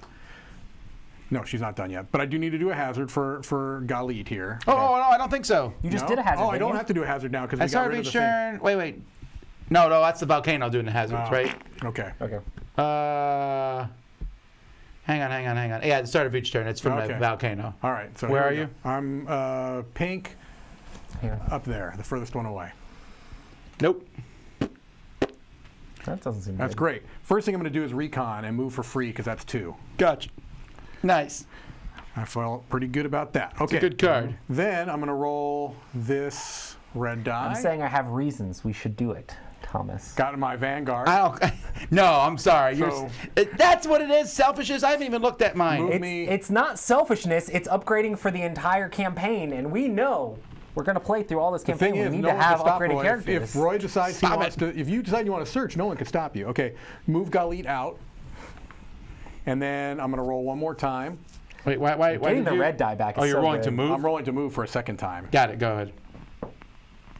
No, she's not done yet. But I do need to do a hazard for Galit here. Oh, no, I don't think so. You just No? did a hazard. Oh, I didn't don't you? have to do a hazard now because I we got started rid of each the thing. turn. Wait. No, that's the volcano doing the hazards, Oh, right? Okay. Okay. Hang on. Yeah, at the start of each turn, it's from the Okay. volcano. All right. So Where here are we go. I'm pink Here. up there, the furthest one away. Nope. That doesn't seem That's good. great. First thing I'm going to do is recon and move for free because that's 2. Gotcha. Nice. I felt pretty good about that. Okay. It's a good card. Then I'm going to roll this red die. I'm saying I have reasons we should do it, Thomas. Got my Vanguard. I don't. No, I'm sorry. So- That's what it is. Selfishness. I haven't even looked at mine. Move It's, me. it's not selfishness. It's upgrading for the entire campaign, and we know we're going to play through all this The campaign. thing We is, need no to one have can stop upgraded Roy. characters. If Roy decides he Stop wants it. to, if you decide you want to search, no one can stop you. Okay, move Galit out, and then I'm going to roll one more time. Wait, why Getting did the you? red die back is Oh, you're so rolling to good. move? I'm rolling to move for a second time. Got it. Go ahead.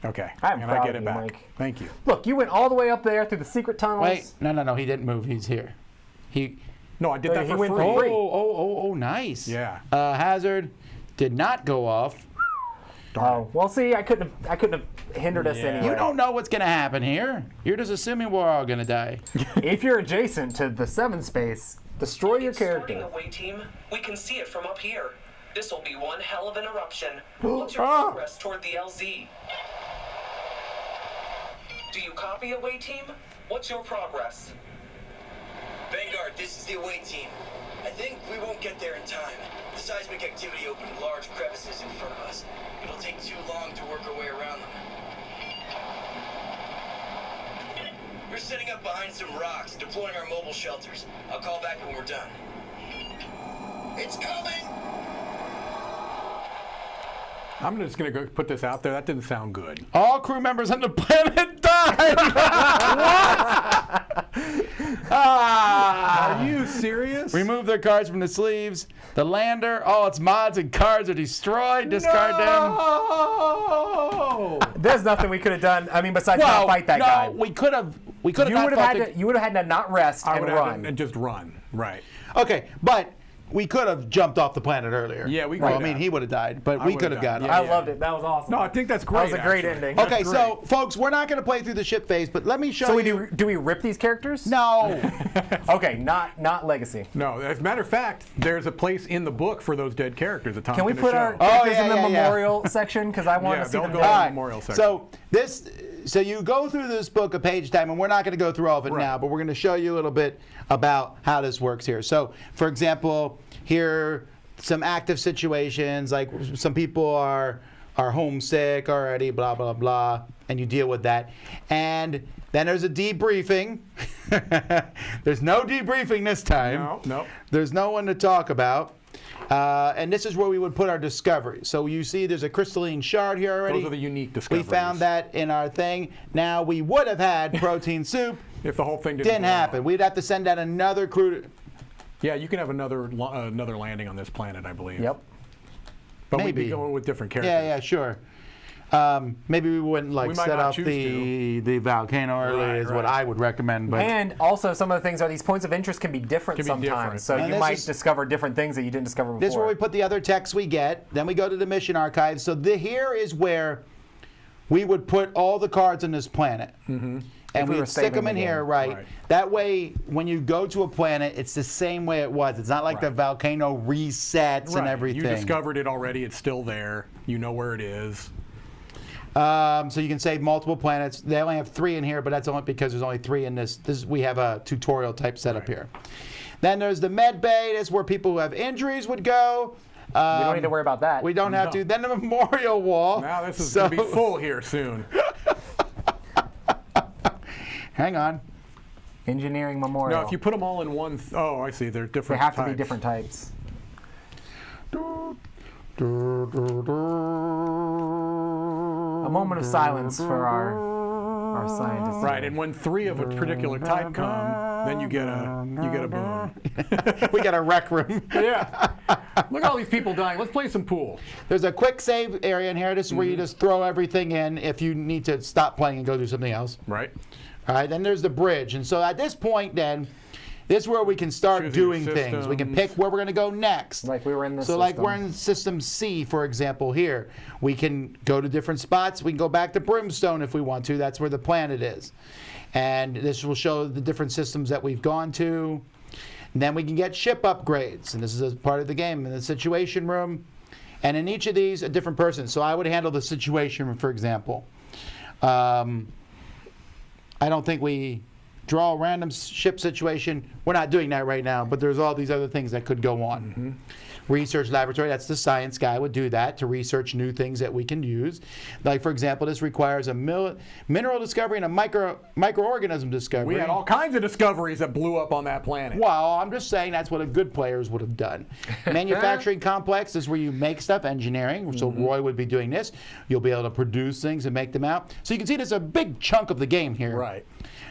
Okay, I'm and proud I get of it you, back. Mike. Thank you. Look, you went all the way up there through the secret tunnels. Wait. No. He didn't move. He's here. He. No, I did Oh, that he for went free. for free. Oh, nice. Yeah. Hazard did not go off. Oh, well, see, I couldn't have hindered us Yeah. anyway. You don't know what's gonna happen here. You're just assuming we're all gonna die. If you're adjacent to the 7 space, destroy your It's starting character. away, team. We can see it from up here. This will be one hell of an eruption. What's your Ah. progress toward the LZ? Do you copy away, team? What's your progress? Vanguard, this is the away team. I think we won't get there in time. The seismic activity opened large crevices in front of us. It'll take too long to work our way around them. We're setting up behind some rocks, deploying our mobile shelters. I'll call back when we're done. It's coming! I'm just going to go put this out there. That didn't sound good. All crew members on the planet died. Ah! Are you serious? Remove their cards from the sleeves. The lander, all its mods and cards are destroyed. Discard them. There's nothing we could have done. I mean, besides not fight that guy. we could have. We could have. You would have had to not rest I and would run. and just run. Right. Okay, but we could have jumped off the planet earlier. Yeah, we Well, could I mean, have. he would have died, but I we would could have have got died. him. I Yeah. loved it. That was awesome. No, I think that's great. That was a great actually. ending. Okay, That's so great. folks, we're not going to play through the ship phase, but let me show So you. do we rip these characters? No. Okay, not Legacy. No, as a matter of fact, there's a place in the book for those dead characters that Tom's Can we gonna put show. our Oh, characters yeah, in the yeah, yeah. memorial section? Because I want Yeah, to see they'll them go dead. in the All right, memorial section. So you go through this book a page at a time, and we're not going to go through all of it Right. now, but we're going to show you a little bit about how this works here. So, for example, here some active situations, like some people are homesick already, blah blah blah, and you deal with that. And then there's a debriefing. There's no debriefing this time. No. There's no one to talk about. And this is where we would put our discovery. So you see there's a crystalline shard here already. Those are the unique We discoveries. found that in our thing. Now, we would have had protein soup. If the whole thing Didn't blow happen. up. We'd have to send out another crew. Yeah, you can have another landing on this planet, I believe. Yep. But we'd Maybe. be going with different characters. Yeah, sure. Maybe we wouldn't We might set not off choose the volcano early Right, is what right. I would recommend. But And also, some of the things are these points of interest can be different Can be sometimes. different. So And you this might is- discover different things that you didn't discover before. this is where we put the other texts we get. Then we go to the mission archives. So here is where we would put all the cards on this planet. Mm-hmm. And If we we'd were stick saving them the in game. here, right? Right. That way, when you go to a planet, it's the same way it was. It's not like the Right. volcano resets and Right. everything. You discovered it already. It's still there. You know where it is. So you can save multiple planets. They only have 3 in here, but that's only because there's only 3 in this. We have a tutorial type setup Right. here. Then there's the med bay. That's where people who have injuries would go. we don't need to worry about that. We don't have to. Then the memorial wall. Now this is So- going to be full here soon. Hang on. Engineering memorial. No, if you put them all in one. Oh, I see. They're they different. have to be types. different types. A moment of silence for our scientists. Right, and when 3 of a particular type come, then you get a boon. We got a rec room. Yeah. Look at all these people dying. Let's play some pool. There's a quick save area in here. This is where you just throw everything in if you need to stop playing and go do something else. Right. All right, then there's the bridge. And so at this point, then, this is where we can start Choosing doing things. We can systems. pick where we're going to go next. Like we were in this So like system. we're in System C, for example, here. We can go to different spots. We can go back to Brimstone if we want to. That's where the planet is. And this will show the different systems that we've gone to. And then we can get ship upgrades. And this is a part of the game. In the Situation Room. And in each of these, a different person. So I would handle the Situation Room, for example. I don't think we draw a random ship situation. We're not doing that right now, but there's all these other things that could go on. Mm-hmm. Research laboratory, that's the science guy would do that to research new things that we can use. Like, for example, this requires a mineral discovery and a microorganism discovery. We had all kinds of discoveries that blew up on that planet. Well, I'm just saying that's what a good players would have done. Manufacturing complex is where you make stuff, engineering. So Roy would be doing this. You'll be able to produce things and make them out. So you can see there's a big chunk of the game here. Right.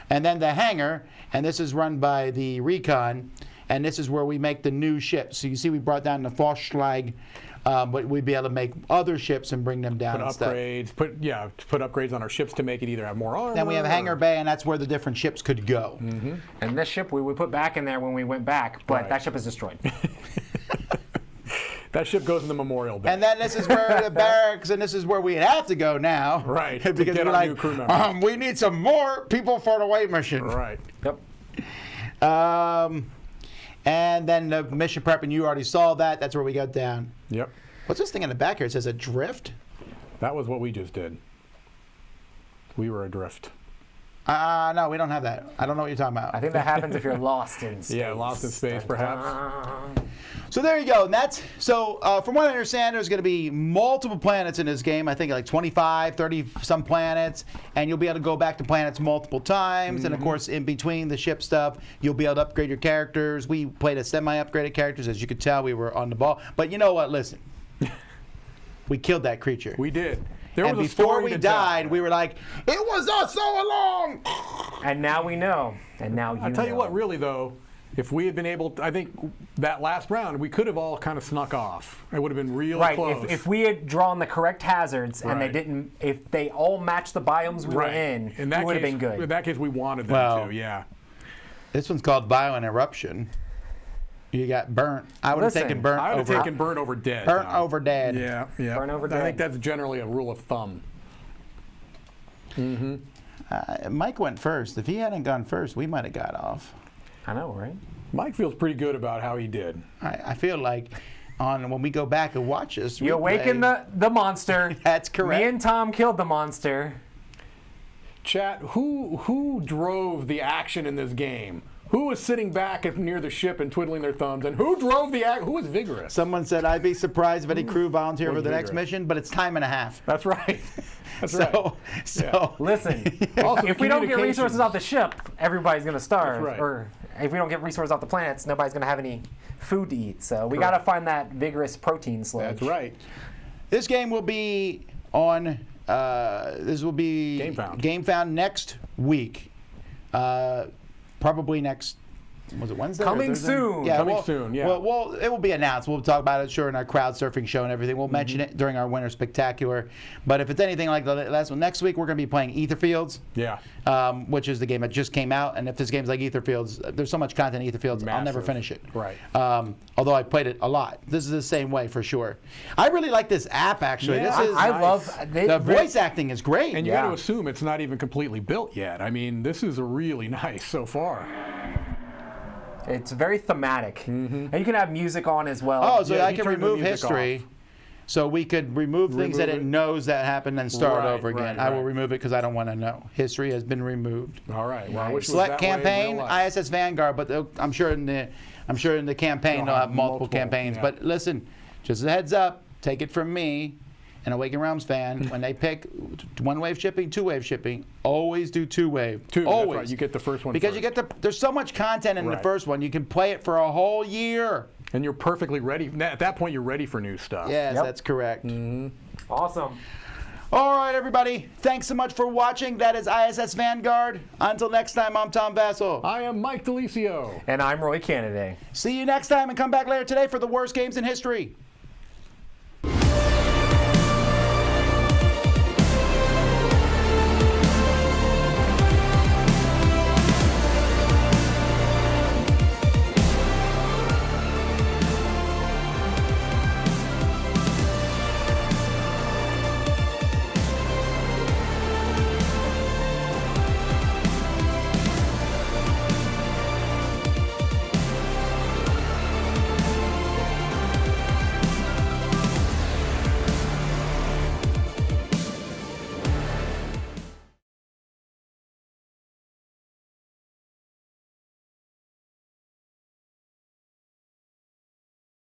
And then the hangar, and this is run by the Recon, and this is where we make the new ships. So you see we brought down the Forschlag, but we'd be able to make other ships and bring them down Put and stuff. upgrades. Put upgrades on our ships to make it either have more armor. Then we have hangar bay, and that's where the different ships could go. And this ship we would put back in there when we went back, but Right. that ship is destroyed. That ship goes in the memorial bay. And then this is where the barracks, and this is where we have to go now. Right, to Because get we're our like, new crew members. we need some more people for the weight mission. Right. Yep. And then the mission prep, and you already saw that. That's where we got down. Yep. What's this thing in the back here? It says adrift? That was what we just did. We were adrift. No, we don't have that. I don't know what you're talking about. I think that happens if you're lost in space. Yeah, lost in space, perhaps. So there you go. And that's from what I understand, there's going to be multiple planets in this game. I think like 25, 30 some planets, and you'll be able to go back to planets multiple times. And of course, in between the ship stuff, you'll be able to upgrade your characters. We played a semi-upgraded characters, as you could tell. We were on the ball. But you know what? Listen, we killed that creature. We did. There and was a before story we to tell. died, we were like, it was us all along. And now we know. And now you I'll tell you know. what, really, though, if we had been able to, I think that last round, we could have all kind of snuck off. It would have been really Right, close. if we had drawn the correct hazards and they Right. didn't, if they all matched the biomes we were in, In that it would have case- been good. In that case, we wanted them Well, to, yeah. This one's called Violent Eruption. You got burnt. I would have Listen, taken burnt I would have over. taken burnt over dead. Burnt Tom. over dead. Yeah, yeah. Burnt over I dead. think that's generally a rule of thumb. Mike went first. If he hadn't gone first, we might have got off. I know, right? Mike feels pretty good about how he did. I feel like when we go back and watch this, You awaken the monster. That's correct. Me and Tom killed the monster. Chat, who drove the action in this game? Who was sitting back near the ship and twiddling their thumbs? And who drove the action? Who was vigorous? Someone said, I'd be surprised if any crew volunteered Was for the next vigorous. mission, but it's time and a half. That's right. That's right. So Listen, Also, if we don't get communications. resources off the ship, everybody's going to starve. That's right. Or if we don't get resources off the planets, nobody's going to have any food to eat. So we got to find that vigorous protein sludge. That's right. this game will be on, this will be Game Found. next week. Probably next, was it Wednesday? or Coming Thursday? soon. Yeah, Coming well, soon, yeah. Well, it will be announced. We'll talk about it, sure, in our crowd surfing show and everything. We'll mention it during our Winter Spectacular. But if it's anything like the last one, next week we're going to be playing Etherfields, Yeah. which is the game that just came out. And if this game's like Etherfields, there's so much content in Etherfields, I'll never Massive. finish it. Right. Although I played it a lot. This is the same way for sure. I really like this app, actually. Yeah, this is I nice. love the voice acting is great. And you Yeah. got to assume it's not even completely built yet. I mean, this is really nice so far. It's very thematic. And you can have music on as well. Oh, so Yeah, I he can turned the remove music history. off. So we could remove things that Remove it it. knows that happened and start Right, over again. right, I will right. remove it because I don't want to know. History has been removed. All right. Well, I wish it was Select that way in campaign, real life. ISS Vanguard, but I'm sure in the campaign They'll they'll have have multiple multiple, campaigns. yeah. But listen, just a heads up, take it from me, an Awaken Realms fan. When they pick one-wave shipping, two-wave shipping, always do two-wave. Two, that's Always. right. You get the first one because first. you get there's so much content in the Right. first one. You can play it for a whole year. And you're perfectly ready. At that point, you're ready for new stuff. Yes, Yep. that's correct. Awesome. All right, everybody. Thanks so much for watching. That is ISS Vanguard. Until next time, I'm Tom Vassell. I am Mike DeLisio. And I'm Roy Canada. See you next time, and come back later today for the worst games in history.